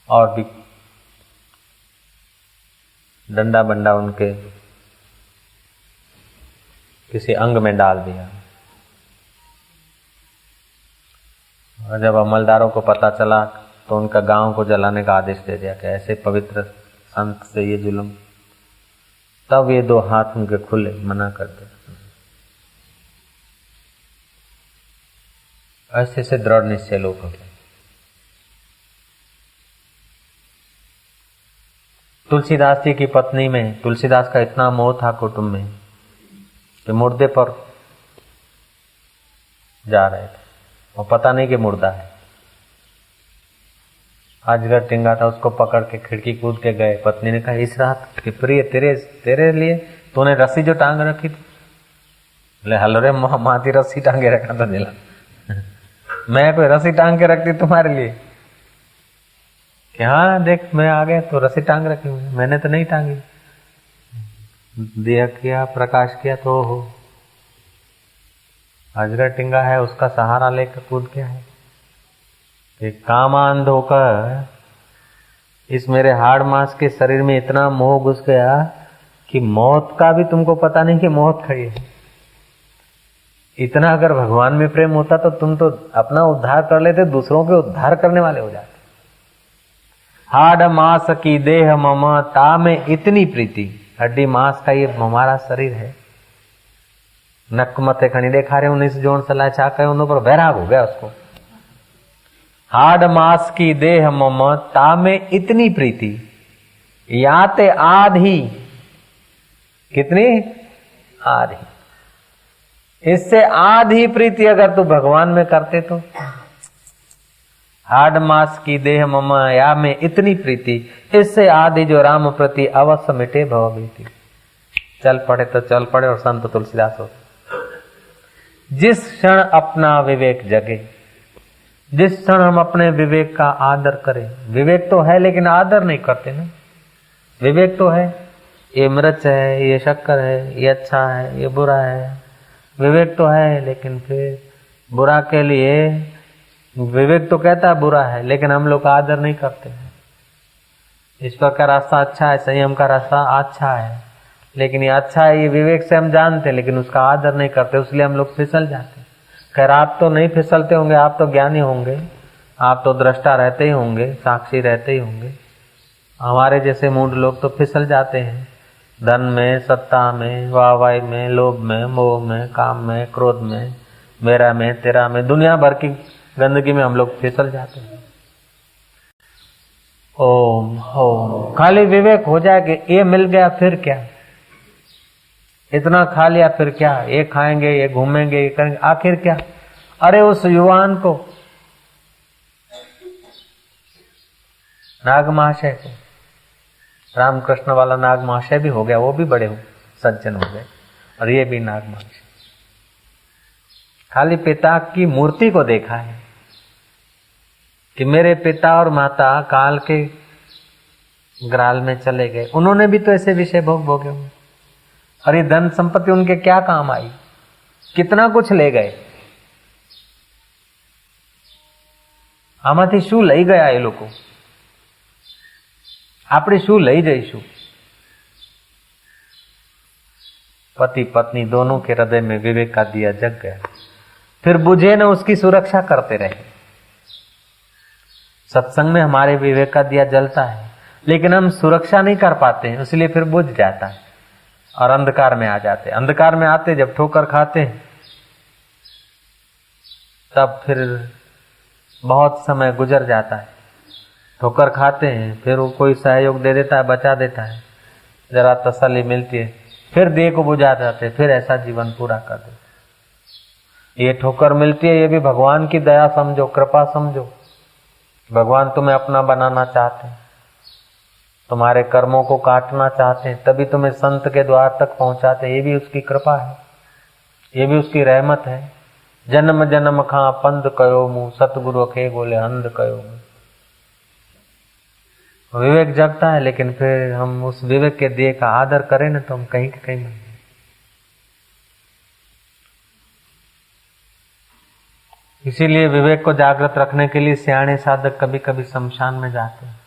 और भी डंडा बंडा उनके किसी अंग में डाल दिया। और जब अमलदारों को पता चला तो उनका गांव को जलाने का आदेश दे दिया कि ऐसे पवित्र संत से ये जुल्म। तब ये 2 हाथ उनके खुले, मना कर दिया। ऐसे से दृढ़ निश्चय लोग हो गए। तुलसीदास जी की पत्नी में, तुलसीदास का इतना मोह था कुटुंब में कि मुर्दे पर जा रहे थे और पता नहीं कि मुर्दा है। अजगर टिंगा था, उसको पकड़ के खिड़की कूद के गए। पत्नी ने कहा इस रात कि प्रिय तेरे लिए तूने रस्सी जो टांग रखी थी। बोले हलो रे माती रस्सी टांगे रखा था दिला। मैं कोई रस्सी टांग के रखती तुम्हारे लिए? कि हाँ देख मैं आ गया तो रस्सी टांग रखी हुई, मैंने तो नहीं टांगी। दिया किया, प्रकाश किया तो हो अजगर टिंगा है, उसका सहारा लेकर कूद गया है। एक कामांध होकर इस मेरे हाड़ मांस के शरीर में इतना मोह घुस गया कि मौत का भी तुमको पता नहीं कि मौत खड़ी है। इतना अगर भगवान में प्रेम होता तो तुम तो अपना उद्धार कर लेते, दूसरों के उद्धार करने वाले हो जाते। हाड़ मांस की देह ममता में इतनी प्रीति। हड्डी मांस का ये हमारा शरीर है। नक मथे खणी देखा रहे 19 जोन सलाह छा कहे उन पर वैराग हो गया उसको। हाड़ मांस की देह ममता में इतनी प्रीति, याते आधी, कितनी आधी। इससे आधी प्रीति अगर तू भगवान में करते तो हाड मास की देह मम या में इतनी प्रीति, इससे आधी जो राम प्रति अवश्य मिटे भव भीति। चल पड़े तो चल पड़े। और संत तुलसीदास हो, जिस क्षण अपना विवेक जगे, जिस क्षण हम अपने विवेक का आदर करें, विवेक तो है लेकिन आदर नहीं करते ना। विवेक तो है, ये मिर्च है, ये शक्कर है, ये अच्छा है, ये बुरा है, विवेक तो है, लेकिन फिर बुरा के लिए विवेक तो कहता है बुरा है, लेकिन हम लोग आदर नहीं करते हैं। ईश्वर का रास्ता अच्छा है, संयम का रास्ता अच्छा है, लेकिन ये अच्छा है ये विवेक से हम जानते हैं, लेकिन उसका आदर नहीं करते, इसलिए हम लोग फिसल जाते हैं। खैर आप तो नहीं फिसलते होंगे, आप तो ज्ञानी होंगे, आप तो दृष्टा रहते ही होंगे, साक्षी रहते ही होंगे। हमारे जैसे मूढ़ लोग तो फिसल जाते हैं धन में, सत्ता में, वाहवाही में, लोभ में, मोह में, काम में, क्रोध में, मेरा में, तेरा में, दुनिया भर की गंदगी में हम लोग फिसल जाते हैं। ओम ओम खाली विवेक हो जाए कि ये मिल गया फिर क्या, इतना खा लिया फिर क्या, ये खाएंगे, ये घूमेंगे, ये करेंगे, आखिर क्या। अरे उस युवान को, नाग महाशय को, रामकृष्ण वाला नाग महाशय भी हो गया, वो भी बड़े सज्जन हो गए, और ये भी नाग महाशय। खाली पिता की मूर्ति को देखा है कि मेरे पिता और माता काल के ग्राल में चले गए, उन्होंने भी तो ऐसे विषय भोग भोगे होंगे, और ये धन संपत्ति उनके क्या काम आई, कितना कुछ ले गए। आमाथी शू लई गया ये लोग, આપણે શું લઈ જઈશું। पति पत्नी दोनों के हृदय में विवेक का दिया जग गया, फिर बुझे न उसकी सुरक्षा करते रहे। सत्संग में हमारे विवेक का दिया जलता है, लेकिन हम सुरक्षा नहीं कर पाते हैं, इसलिए फिर बुझ जाता है और अंधकार में आ जाते हैं। अंधकार में आते जब ठोकर खाते हैं तब फिर बहुत समय गुजर जाता है। ठोकर खाते हैं, फिर वो कोई सहयोग दे देता है, बचा देता है, जरा तसल्ली मिलती है, फिर देह को बुझा जाते, फिर ऐसा जीवन पूरा कर देते। ये ठोकर मिलती है, ये भी भगवान की दया समझो, कृपा समझो। भगवान तुम्हें अपना बनाना चाहते हैं, तुम्हारे कर्मों को काटना चाहते हैं, तभी तुम्हें संत के द्वार तक पहुंचाते हैं। ये भी उसकी कृपा है, ये भी उसकी रहमत है। जन्म जन्म खा पंद कयो मुँह, सतगुरु खे बोले हंद कयो मुँह। विवेक जगता है, लेकिन फिर हम उस विवेक के दिए का आदर करें ना, तो हम कहीं के कहीं नहीं। इसीलिए विवेक को जागृत रखने के लिए सियाणे साधक कभी कभी शमशान में जाते हैं,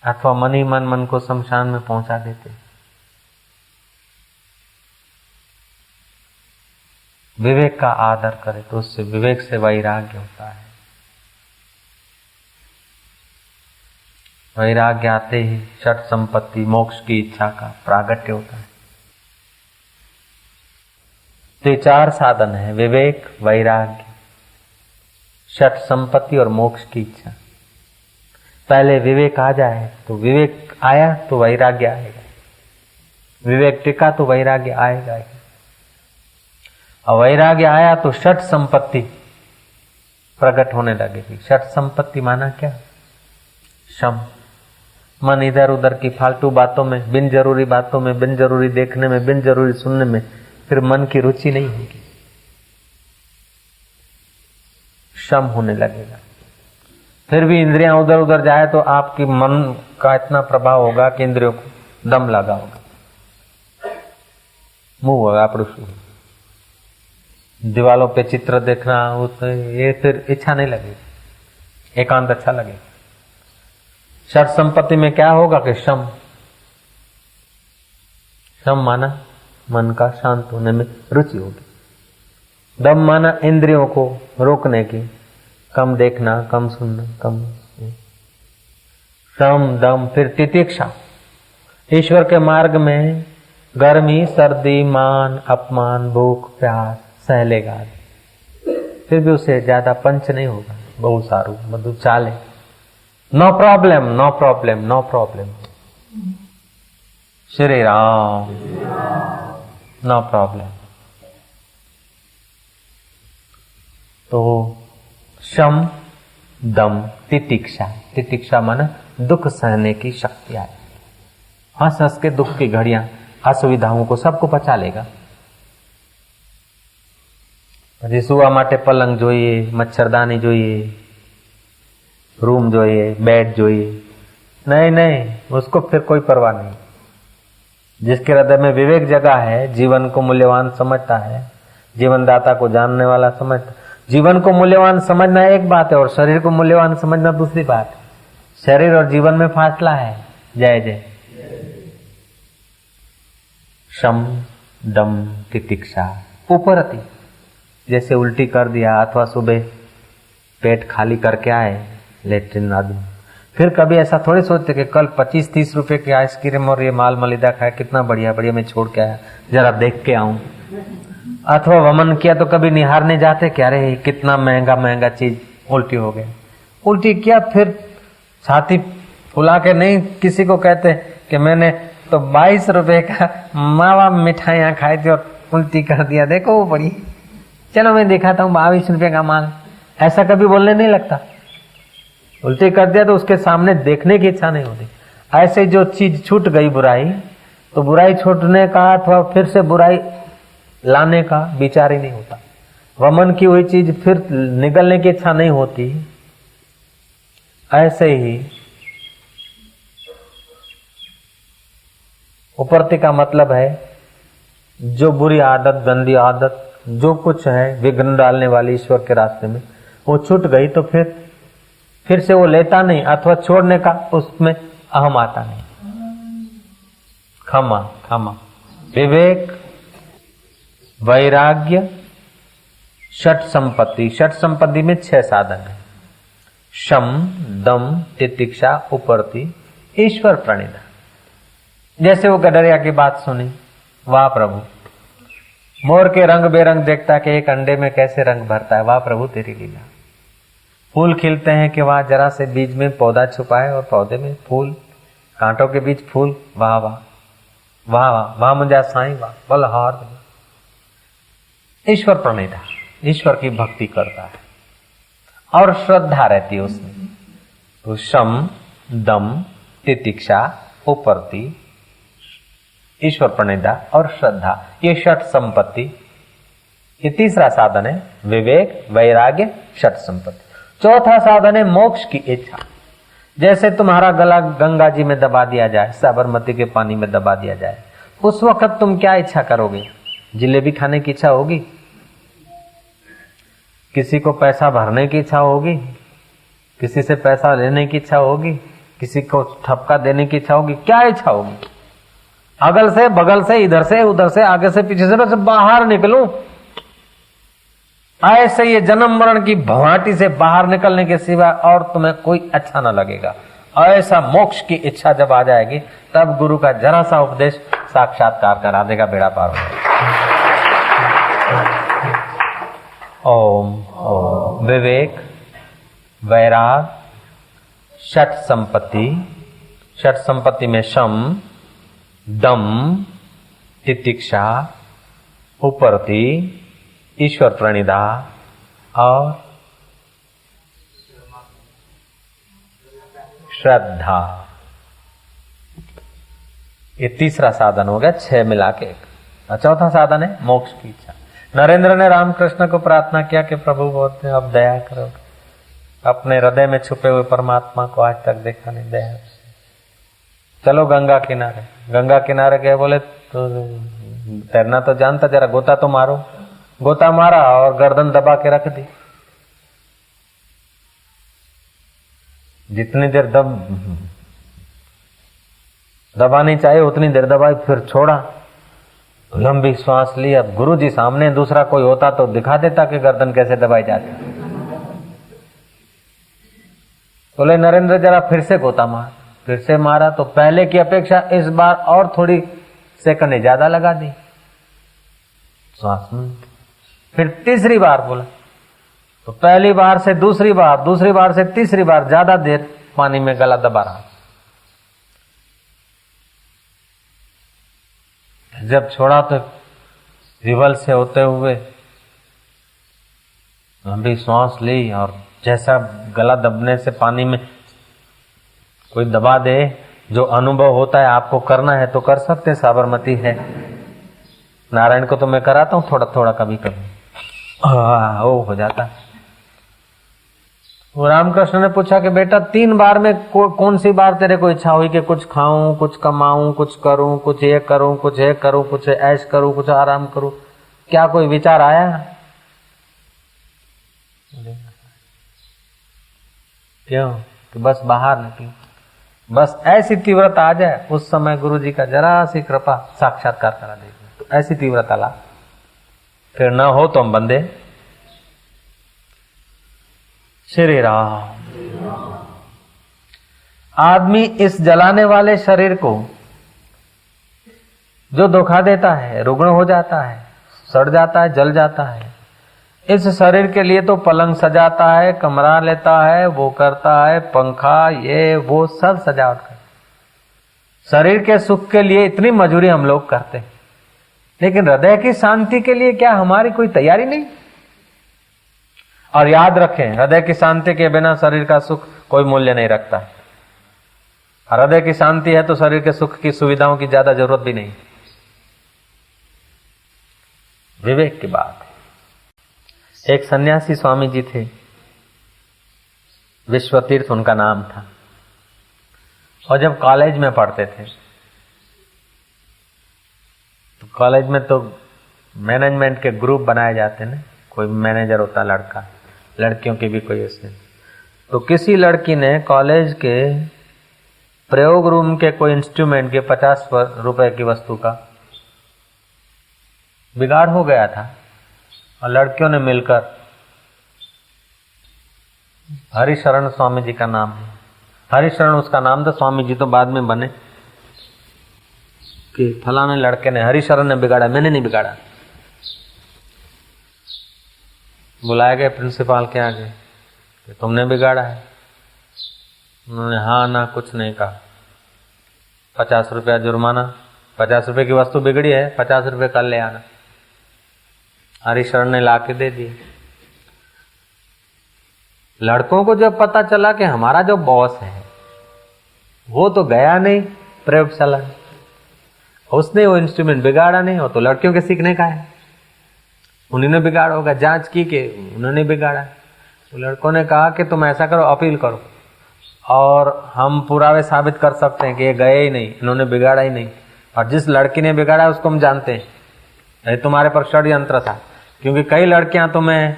अथवा मन ही मन को शमशान में पहुंचा देते। विवेक का आदर करे तो उससे विवेक से वैराग्य होता है। वैराग्य आते ही षट संपत्ति मोक्ष की इच्छा का प्रागट्य होता है। तो ये चार साधन है, विवेक, वैराग्य, षट संपत्ति और मोक्ष की इच्छा। पहले विवेक आ जाए तो, विवेक आया तो वैराग्य आएगा, विवेक टिका तो वैराग्य आएगा ही। और वैराग्य आया तो षट संपत्ति प्रकट होने लगेगी। षट संपत्ति माना क्या? शम। मन इधर उधर की फालतू बातों में, बिन जरूरी बातों में, बिन जरूरी देखने में, बिन जरूरी सुनने में फिर मन की रुचि नहीं होगी, शम होने लगेगा। फिर भी इंद्रियां उधर उधर जाए तो आपकी मन का इतना प्रभाव होगा कि इंद्रियों को दम लगा होगा, मुंह होगा आपड़ू शू। दीवालों पे चित्र देखना, ये फिर इच्छा नहीं लगेगी, एकांत अच्छा लगेगा। षट संपत्ति में क्या होगा कि शम। शम माना मन का शांत होने में रुचि होगी। दम माना इंद्रियों को रोकने की, कम देखना, कम सुनना, कम। शम, दम, फिर तितिक्षा। ईश्वर के मार्ग में गर्मी, सर्दी, मान, अपमान, भूख, प्यास सह लेगा, फिर भी उसे ज्यादा पंच नहीं होगा, बहुत सारू मतलब चाले, no problem, no problem, no problem. Shri Ram, no problem. तो शम दम तितिक्षा, तितिक्षा माने दुख सहने की शक्ति आए। हंस हंस के दुख की घड़ियां, असुविधाओं को सबको पचा लेगा। પછી સુવા માટે પલંગ જોઈએ, મચ્છરદાની જોઈએ, रूम જોઈએ, बेड જોઈએ, नहीं नहीं, उसको फिर कोई परवाह नहीं। जिसके हृदय में विवेक जगा है, जीवन को मूल्यवान समझता है, जीवन दाता को जानने वाला समझता। जीवन को मूल्यवान समझना एक बात है और शरीर को मूल्यवान समझना दूसरी बात है। शरीर और जीवन में फासला है। जय जय। शम दम तितिक्षा उपरति, जैसे उल्टी कर दिया अथवा सुबह पेट खाली करके आए लेट्रिन आदमी, फिर कभी ऐसा थोड़ी सोचते कि कल 25-30 रुपए की आइसक्रीम और ये माल मलिदा खाया, कितना बढ़िया बढ़िया मैं छोड़ के आया, जरा देख के आऊं। अथवा वमन किया तो कभी निहारने जाते कि अरे कितना महंगा महंगा चीज, उल्टी हो गया। उल्टी किया फिर छाती फुला के नहीं किसी को कहते कि मैंने तो 22 रुपए का मावा मिठाइयां खाई थी और उल्टी कर दिया, देखो वो बड़ी, चलो मैं दिखाता हूँ 22 रुपए का माल। ऐसा कभी बोलने नहीं लगता। उल्टी कर दिया तो उसके सामने देखने की इच्छा नहीं होती। ऐसे जो चीज छूट गई बुराई, तो बुराई छूटने का अथवा फिर से बुराई लाने का विचार ही नहीं होता। वमन की हुई चीज फिर निगलने की इच्छा नहीं होती। ऐसे ही उपरति का मतलब है जो बुरी आदत, गंदी आदत, जो कुछ है विघ्न डालने वाली ईश्वर के रास्ते में, वो छूट गई तो फिर से वो लेता नहीं, अथवा छोड़ने का उसमें अहम आता नहीं। क्षमा क्षमा, विवेक, वैराग्य, षट संपत्ति। षट संपत्ति में 6 साधन है। शम दम तितिक्षा उपरति ईश्वर प्रणिधा। जैसे वो गडरिया की बात सुनी, वाह प्रभु, मोर के रंग बेरंग देखता कि एक अंडे में कैसे रंग भरता है, वाह प्रभु तेरी लीला। फूल खिलते हैं कि वाह, जरा से बीज में पौधा छुपा है और पौधे में फूल, कांटों के बीच फूल, वाह वाह वाह वाह वाह मुझे साईं, वाह बलहार। ईश्वर प्रणिधा, ईश्वर की भक्ति करता है और श्रद्धा रहती है उसमें। तो शम दम तितिक्षा उपरति ईश्वर प्रणिधा और श्रद्धा, ये षट संपत्ति। ये तीसरा साधन है विवेक, वैराग्य, षट संपत्ति। चौथा साधन है मोक्ष की इच्छा। जैसे तुम्हारा गला गंगा जी में दबा दिया जाए, साबरमती के पानी में दबा दिया जाए, उस वक्त तुम क्या इच्छा करोगे? जिलेबी खाने की इच्छा होगी, किसी को पैसा भरने की इच्छा होगी, किसी से पैसा लेने की इच्छा होगी, किसी को ठपका देने की इच्छा होगी, क्या इच्छा होगी? अगल से बगल से, इधर से उधर से, आगे से पीछे से बाहर निकलूं। ऐसे ये जन्म मरण की भवाटी से बाहर निकलने के सिवा और तुम्हें कोई अच्छा न लगेगा। ऐसा मोक्ष की इच्छा जब आ जाएगी, तब गुरु का जरा सा उपदेश साक्षात्कार करा देगा, बेड़ा पार हो। ओम ओम। विवेक, वैराग, षट संपत्ति। षट संपत्ति में शम दम तितिक्षा उपरति ईश्वर प्रणिधा और श्रद्धा। ये तीसरा साधन हो गया, 6 मिला के एक। चौथा साधन है मोक्ष की इच्छा। नरेंद्र ने रामकृष्ण को प्रार्थना किया कि प्रभु बोलते हैं अब दया करो, अपने हृदय में छुपे हुए परमात्मा को आज तक देखा नहीं, दया। चलो गंगा किनारे। गंगा किनारे गए, बोले तो तैरना तो जानता, जरा गोता तो मारो। गोता मारा और गर्दन दबा के रख दी। जितनी देर दबानी चाहिए उतनी देर दबाई, फिर छोड़ा, लंबी श्वास ली। अब गुरु जी सामने दूसरा कोई होता तो दिखा देता कि गर्दन कैसे दबाई जाती। बोले नरेंद्र जरा फिर से गोता मार। फिर से मारा तो पहले की अपेक्षा इस बार और थोड़ी सेकंड ज्यादा लगा दी श्वास में। फिर तीसरी बार बोला तो पहली बार से दूसरी बार, दूसरी बार से तीसरी बार ज्यादा देर पानी में गला दबा रहा। जब छोड़ा तो रिवल से होते हुए लंबी सांस ली और जैसा गला दबने से पानी में कोई दबा दे, जो अनुभव होता है आपको करना है तो कर सकते, साबरमती है। नारायण को तो मैं कराता हूँ थोड़ा थोड़ा कभी कभी, वो हो जाता। वो रामकृष्ण ने पूछा कि बेटा 3 बार में कौन सी बार तेरे को इच्छा हुई कि कुछ खाऊं, कुछ कमाऊं, कुछ करूं, कुछ ये करूं, कुछ ये करूं, कुछ ऐश करूं, कुछ आराम करूं, क्या कोई विचार आया? क्यों? कि बस बाहर निकली, बस ऐसी तीव्रता आ जाए उस समय गुरु जी का जरा सी कृपा साक्षात्कार करा देगी, तो ऐसी तीव्रता ला। फिर न हो तो हम बंदे। श्री राम। आदमी इस जलाने वाले शरीर को जो धोखा देता है, रुग्ण हो जाता है, सड़ जाता है, जल जाता है। इस शरीर के लिए तो पलंग सजाता है, कमरा लेता है, वो करता है, पंखा ये वो सब सजावट कर। शरीर के सुख के लिए इतनी मजूरी हम लोग करते हैं, लेकिन हृदय की शांति के लिए क्या हमारी कोई तैयारी नहीं? और याद रखें, हृदय की शांति के बिना शरीर का सुख कोई मूल्य नहीं रखता। हृदय की शांति है तो शरीर के सुख की सुविधाओं की ज्यादा जरूरत भी नहीं। विवेक की बात है। एक सन्यासी स्वामी जी थे, विश्वतीर्थ उनका नाम था, और जब कॉलेज में पढ़ते थे तो कॉलेज में तो मैनेजमेंट के ग्रुप बनाए जाते ना, कोई मैनेजर होता लड़का, लड़कियों की भी कोई ऐसे। तो किसी लड़की ने कॉलेज के प्रयोग रूम के कोई इंस्ट्रूमेंट के 50 रुपए की वस्तु का बिगाड़ हो गया था, और लड़कियों ने मिलकर, हरिशरण स्वामी जी का नाम है, हरिशरण उसका नाम था, स्वामी जी तो बाद में बने, कि फलाने लड़के ने, हरिशरण ने बिगाड़ा, मैंने नहीं बिगाड़ा। बुलाए गए प्रिंसिपाल के आगे कि तुमने बिगाड़ा है। उन्होंने हाँ ना कुछ नहीं कहा। 50 रुपया जुर्माना, 50 रुपए की वस्तु बिगड़ी है, 50 रुपए कल ले आना। हरिशरण ने ला के दे दिए। लड़कों को जब पता चला कि हमारा जो बॉस है वो तो गया नहीं प्रयोगशाला, उसने वो इंस्ट्रूमेंट बिगाड़ा नहीं, हो तो लड़कियों के सीखने का है, उन्होंने बिगाड़ा होगा, जांच की कि उन्होंने बिगाड़ा। तो लड़कों ने कहा कि तुम ऐसा करो, अपील करो, और हम पुरावे साबित कर सकते हैं कि ये गए ही नहीं, इन्होंने बिगाड़ा ही नहीं, और जिस लड़की ने बिगाड़ा उसको हम जानते हैं, ये तुम्हारे पर षड्यंत्र था, क्योंकि कई लड़कियां तुम्हें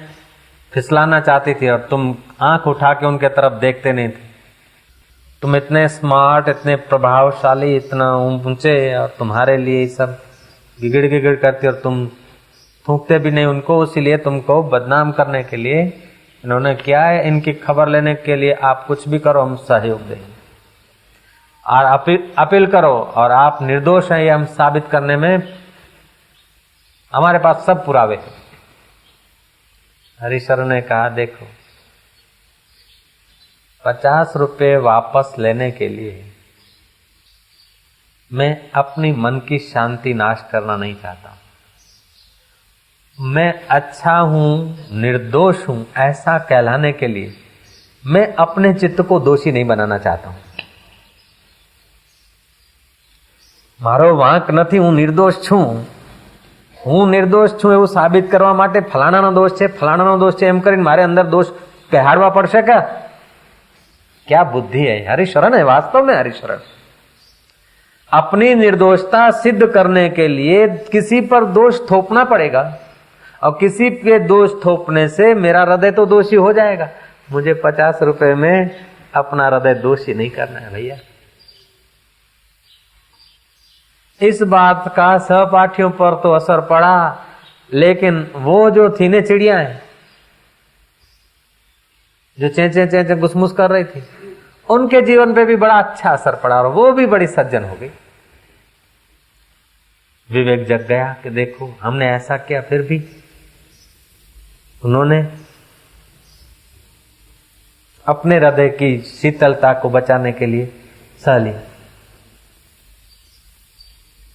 फिसलाना चाहती थी और तुम आंख उठा के उनके तरफ देखते नहीं थे। तुम इतने स्मार्ट, इतने प्रभावशाली, इतना ऊंचे, और तुम्हारे लिए सब गिगड़ गिगड़ करती, और तुम थूकते भी नहीं उनको, इसीलिए तुमको बदनाम करने के लिए इन्होंने किया है। इनकी खबर लेने के लिए आप कुछ भी करो, हम सहयोग देंगे, और अपील करो, और आप निर्दोष हैं ये हम साबित करने में हमारे पास सब पुरावे हैं। हरिशरण ने कहा देखो, 50 रुपये वापस लेने के लिए मैं अपनी मन की शांति नाश करना नहीं चाहता। मैं अच्छा हूं, निर्दोष हूं, ऐसा कहलाने के लिए मैं अपने चित्त को दोषी नहीं बनाना चाहता हूं। मारो वांक નથી, હું નિર્દોષ છું, હું નિર્દોષ છું એવું સાબિત કરવા માટે ફલાણાનો દોષ છે, ફલાણાનો દોષ છે એમ કરીને મારે અંદર દોષ પહેરાડવા પડશે કે? क्या बुद्धि है? हरिशरण है वास्तव में। हरिशरण अपनी निर्दोषता सिद्ध करने के लिए किसी पर दोष थोपना पड़ेगा, और किसी पे दोष थोपने से मेरा हृदय तो दोषी हो जाएगा। मुझे 50 रुपए में अपना हृदय दोषी नहीं करना है भैया। इस बात का सहपाठियों पर तो असर पड़ा, लेकिन वो जो थी ने चिड़िया है जो चे चे चे चे घुसमुस कर रही थी, उनके जीवन पे भी बड़ा अच्छा असर पड़ा, और वो भी बड़ी सज्जन हो गई। विवेक जग गया कि देखो हमने ऐसा किया, फिर भी उन्होंने अपने हृदय की शीतलता को बचाने के लिए सह लिया।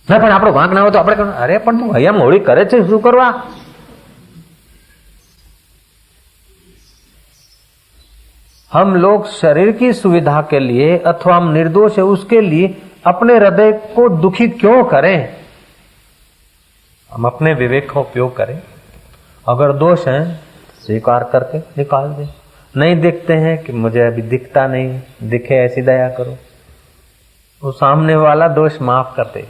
ના પણ આપણો વાંક ના હોય તો આપણે અરે પણ તું અહીંયા મોડી કરે છે, શું કરવા? हम लोग शरीर की सुविधा के लिए अथवा हम निर्दोष है उसके लिए अपने हृदय को दुखी क्यों करें? हम अपने विवेक का उपयोग करें। अगर दोष है स्वीकार करके निकाल दें। नहीं दिखते हैं कि मुझे अभी दिखता नहीं, दिखे ऐसी दया करो, वो सामने वाला दोष माफ कर दे।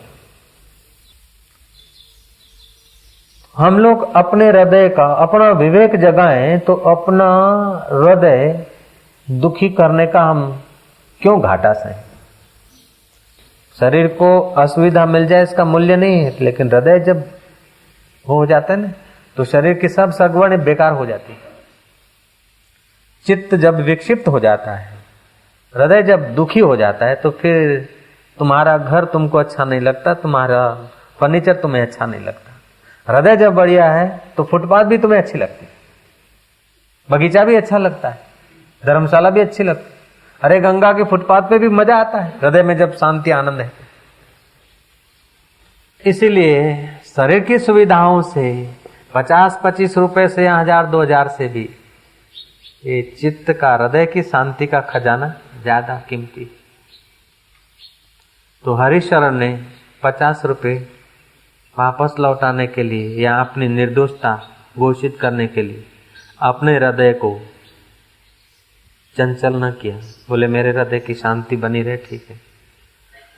हम लोग अपने हृदय का अपना विवेक जगाएं तो अपना हृदय दुखी करने का हम क्यों घाटा सहें? शरीर को असुविधा मिल जाए इसका मूल्य नहीं है, लेकिन हृदय जब हो जाता है ना तो शरीर की सब सगवड़ बेकार हो जाती है। चित्त जब विक्षिप्त हो जाता है, हृदय जब दुखी हो जाता है तो फिर तुम्हारा घर तुमको अच्छा नहीं लगता, तुम्हारा फर्नीचर तुम्हें अच्छा नहीं लगता। हृदय जब बढ़िया है तो फुटपाथ भी तुम्हें अच्छी लगती, बगीचा भी अच्छा लगता है, धर्मशाला भी अच्छी लगती। अरे गंगा के फुटपाथ पे भी मजा आता है हृदय में जब शांति आनंद है। इसीलिए शरीर की सुविधाओं से 50-25 रुपए से या 1000-2000 से भी ये चित्त का हृदय की शांति का खजाना ज्यादा कीमती। तो हरिशरण ने 50 रुपए वापस लौटाने के लिए या अपनी निर्दोषता घोषित करने के लिए अपने हृदय को चंचल न किया। बोले मेरे हृदय की शांति बनी रहे, ठीक है।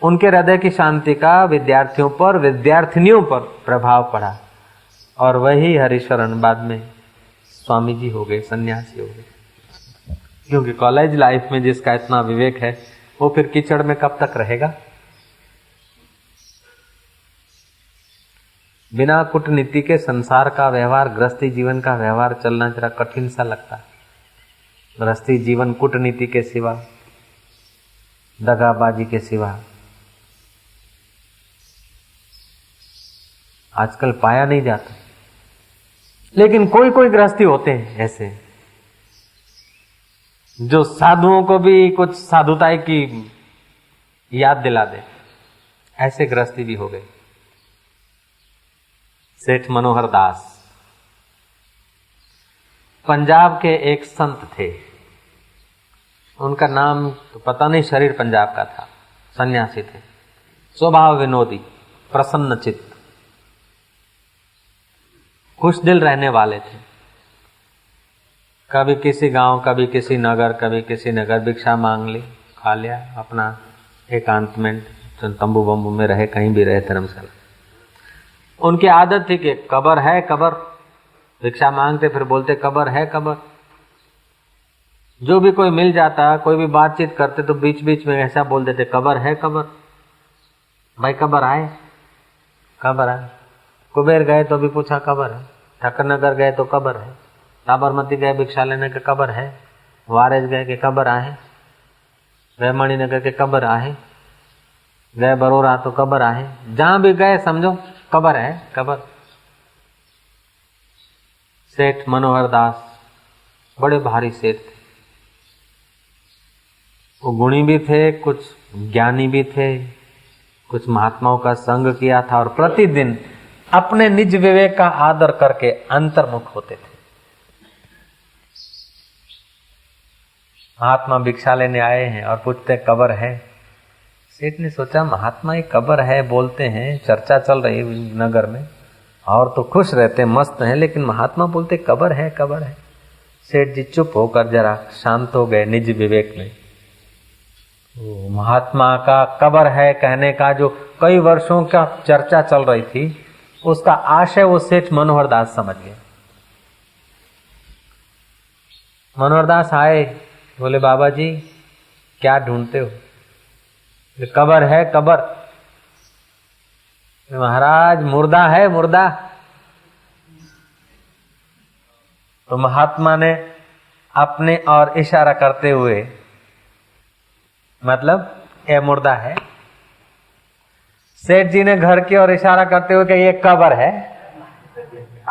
उनके हृदय की शांति का विद्यार्थियों पर, विद्यार्थिनियों पर प्रभाव पड़ा और वही हरिशरण बाद में स्वामी जी हो गए, सन्यासी हो गए। क्योंकि कॉलेज लाइफ में जिसका इतना विवेक है वो फिर कीचड़ में कब तक रहेगा? बिना कूटनीति के संसार का व्यवहार, गृहस्थी जीवन का व्यवहार चलना जरा कठिन सा लगता है। गृहस्थी जीवन कूटनीति के सिवा, दगाबाजी के सिवा आजकल पाया नहीं जाता। लेकिन कोई कोई गृहस्थी होते हैं ऐसे जो साधुओं को भी कुछ साधुताई की याद दिला दे। ऐसे गृहस्थी भी हो गए। सेठ मनोहर दास पंजाब के एक संत थे। उनका नाम तो पता नहीं, शरीर पंजाब का था, सन्यासी थे, स्वभाव विनोदी, प्रसन्न चित्त, खुश दिल रहने वाले थे। कभी किसी गांव, कभी किसी नगर, कभी किसी नगर भिक्षा मांग ली, खा लिया, अपना एकांत में तंबू बम्बू में रहे, कहीं भी रहे, धर्मशाला। उनकी आदत थी कि कब्र है कब्र, भिक्षा मांगते फिर बोलते कब्र है कब्र। जो भी कोई मिल जाता, कोई भी बातचीत करते तो बीच बीच में ऐसा बोल देते कब्र है कब्र। भाई कब्र आए, कब्र आए। कुबेर गए तो भी पूछा कब्र है, ठाकर नगर गए तो कब्र है, साबरमती गए भिक्षा लेने के कब्र है, वारेज गए के कब्र आए, गए मणिनगर के कब्र आए, गए बरोरा तो कब्र आए। जहां भी गए समझो कब्र है कब्र। सेठ मनोहर दास बड़े भारी सेठ थे। वो गुणी भी थे, कुछ ज्ञानी भी थे, कुछ महात्माओं का संग किया था और प्रतिदिन अपने निज विवेक का आदर करके अंतर्मुख होते थे। महात्मा भिक्षा लेने आए हैं और पूछते कब्र है। सेठ ने सोचा महात्मा ये कब्र है बोलते हैं, चर्चा चल रही नगर में और तो खुश रहते, मस्त हैं, लेकिन महात्मा बोलते कब्र है कब्र है। सेठ जी चुप होकर जरा शांत हो गए निज विवेक में। महात्मा का कब्र है कहने का जो कई वर्षों का चर्चा चल रही थी, उसका आशय वो सेठ मनोहर दास समझ गए। मनोहर दास आए, बोले बाबा जी क्या ढूंढते हो? कब्र है कब्र। महाराज मुर्दा है मुर्दा। तो महात्मा ने अपने और इशारा करते हुए, मतलब ये मुर्दा है। सेठ जी ने घर की ओर इशारा करते हुए कि ये कब्र है।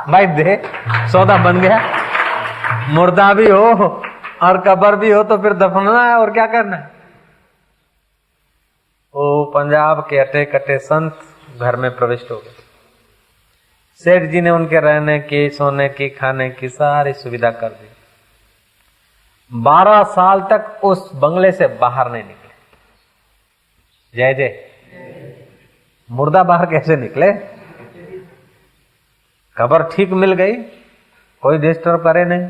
भाई दे, सौदा बन गया। मुर्दा भी हो और कब्र भी हो तो फिर दफनाना है और क्या करना है। वो पंजाब के अटे कटे संत घर में प्रविष्ट हो गए। सेठ जी ने उनके रहने की, सोने की, खाने की सारी सुविधा कर दी। 12 साल तक उस बंगले से बाहर नहीं निकले। जय जय। मुर्दा बाहर कैसे निकले? खबर ठीक मिल गई, कोई डिस्टर्ब करे नहीं,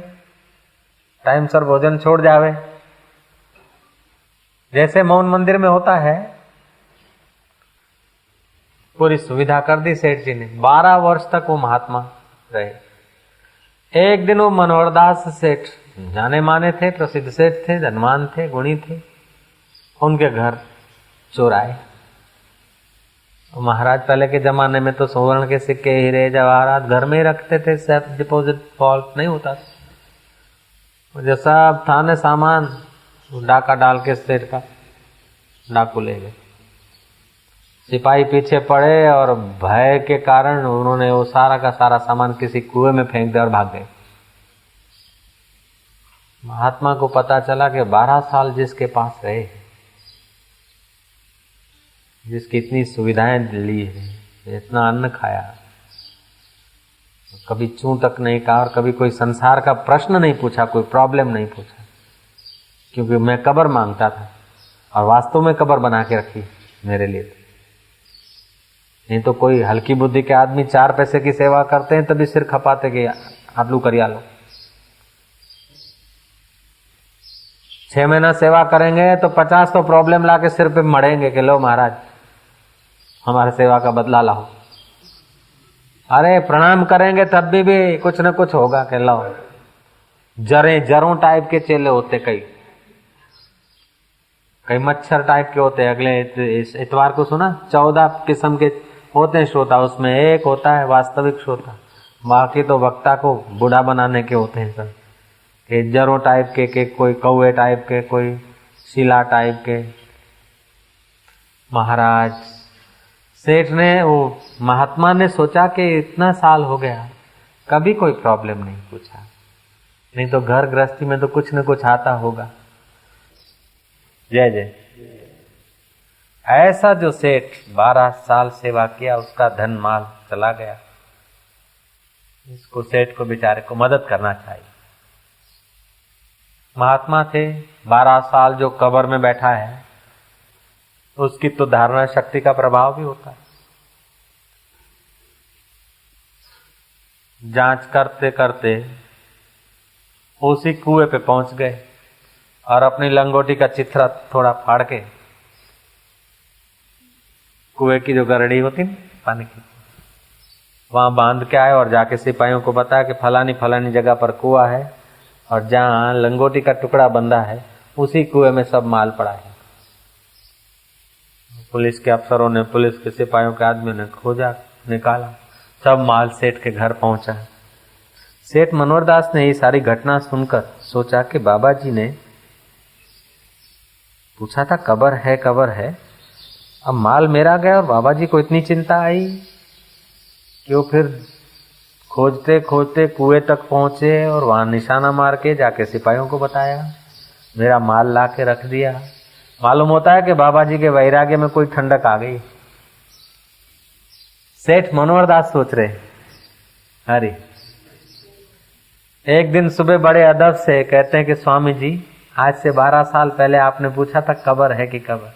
टाइम सर भोजन छोड़ जावे, जैसे मौन मंदिर में होता है। पूरी सुविधा कर दी सेठ जी ने। 12 वर्ष तक वो महात्मा रहे। एक दिन वो मनोहर दास सेठ, जाने माने थे, प्रसिद्ध सेठ थे, धनवान थे, गुणी थे, उनके घर चोर आए। महाराज पहले के जमाने में तो स्वर्ण के सिक्के, हीरे जवाहरात घर में ही रखते थे, सेफ डिपॉजिट फॉल्ट नहीं होता था। जो सब थाने सामान डाका डाल के सेठ का डाकू ले गए। सिपाही पीछे पड़े और भय के कारण उन्होंने वो सारा का सारा सामान किसी कुएं में फेंक दिया और भाग गए। महात्मा को पता चला कि 12 साल जिसके पास रहे, जिसकी इतनी सुविधाएं ली है, इतना अन्न खाया, कभी चूं तक नहीं कहा और कभी कोई संसार का प्रश्न नहीं पूछा, कोई प्रॉब्लम नहीं पूछा, क्योंकि मैं कब्र मांगता था और वास्तव में कब्र बना के रखी मेरे लिए। नहीं तो कोई हल्की बुद्धि के आदमी 4 पैसे की सेवा करते हैं तभी सिर खपाते कि आलू करिया लो। 6 महीना सेवा करेंगे तो 50 तो प्रॉब्लम लाके सिर पे मड़ेंगे कि लो महाराज हमारे सेवा का बदला लाओ। अरे प्रणाम करेंगे तब भी कुछ न कुछ होगा कि लो। जरों टाइप के चेले होते, कई मच्छर टाइप के होते हैं। अगले इतवार को सुना 14 किस्म के होते हैं श्रोता, उसमें एक होता है वास्तविक श्रोता, बाकी तो वक्ता को बूढ़ा बनाने के होते हैं सब। जरों टाइप के कोई कौवे टाइप के, कोई शिला टाइप के। महाराज सेठ ने, वो महात्मा ने सोचा कि इतना साल हो गया कभी कोई प्रॉब्लम नहीं पूछा, नहीं तो घर गृहस्थी में तो कुछ न कुछ आता होगा। जय जय। ऐसा जो सेठ 12 साल सेवा किया, उसका धन माल चला गया। इसको सेठ को बेचारे को मदद करना चाहिए। महात्मा थे, 12 साल जो कब्र में बैठा है उसकी तो धारणा शक्ति का प्रभाव भी होता है। जांच करते करते उसी कुएं पे पहुंच गए और अपनी लंगोटी का चित्रा थोड़ा फाड़ के कुएं की जो गरड़ी होती ना पानी की, वहां बांध के आए और जाके सिपाहियों को बताया कि फलानी फलानी जगह पर कुआं है और जहां लंगोटी का टुकड़ा बंधा है उसी कुएं में सब माल पड़ा है। पुलिस के अफसरों ने, पुलिस के सिपाहियों के आदमियों ने खोजा, निकाला, सब माल सेठ के घर पहुंचा। सेठ मनोहर दास ने ये सारी घटना सुनकर सोचा कि बाबा जी ने पूछा था कब्र है, अब माल मेरा गया और बाबा जी को इतनी चिंता आई कि वो फिर खोजते खोजते कुएं तक पहुंचे और वहां निशाना मार के जाके सिपाहियों को बताया, मेरा माल ला के रख दिया। मालूम होता है कि बाबा जी के वैराग्य में कोई ठंडक आ गई। सेठ मनोहर दास सोच रहे, अरे एक दिन सुबह बड़े अदब से कहते हैं कि स्वामी जी आज से 12 साल पहले आपने पूछा था कब्र है कि कब्र,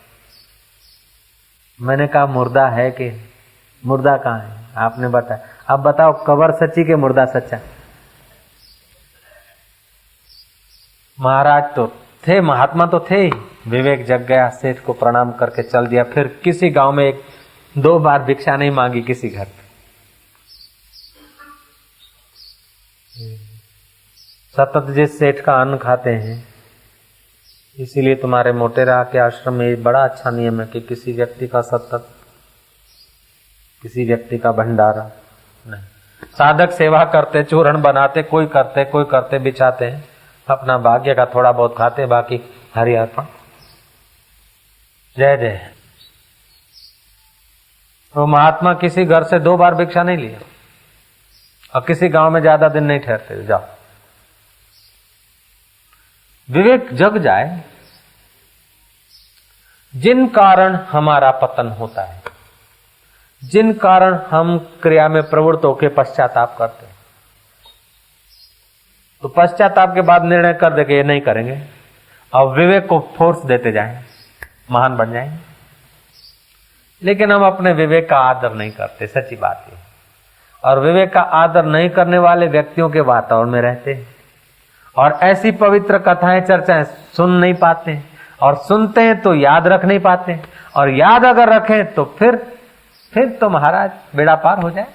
मैंने कहा मुर्दा है कि मुर्दा कहाँ है, आपने बताया, अब बताओ कब्र सच्ची के मुर्दा सच्चा। महाराज तो थे, महात्मा तो थे, विवेक जग गया, सेठ को प्रणाम करके चल दिया। फिर किसी गांव में 1-2 बार भिक्षा नहीं मांगी किसी घर पे। सतत जिस सेठ का अन्न खाते हैं, इसीलिए तुम्हारे मोटेरा के आश्रम में बड़ा अच्छा नियम है कि किसी व्यक्ति का सतत, किसी व्यक्ति का भंडारा नहीं। साधक सेवा करते, चूरण बनाते, कोई करते बिछाते हैं, अपना भाग्य का थोड़ा बहुत खाते, बाकी हरि अर्पण। जय जय। वो महात्मा किसी घर से 2 बार भिक्षा नहीं लिया और किसी गांव में ज्यादा दिन नहीं ठहरते। जाओ, विवेक जग जाए। जिन कारण हमारा पतन होता है, जिन कारण हम क्रिया में प्रवृत्त होकर पश्चाताप करते हैं, तो पश्चाताप के बाद निर्णय कर दे कि ये नहीं करेंगे, और विवेक को फोर्स देते जाएं, महान बन जाएंगे। लेकिन हम अपने विवेक का आदर नहीं करते, सच्ची बात है। और विवेक का आदर नहीं करने वाले व्यक्तियों के वातावरण में रहते हैं और ऐसी पवित्र कथाएं चर्चाएं सुन नहीं पाते, और सुनते हैं तो याद रख नहीं पाते, और याद अगर रखें तो फिर तो महाराज बेड़ा पार हो जाए।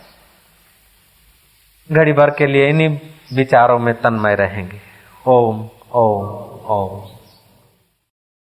घड़ी भर के लिए इन्हीं विचारों में तन्मय रहेंगे। ओम ओम ओम।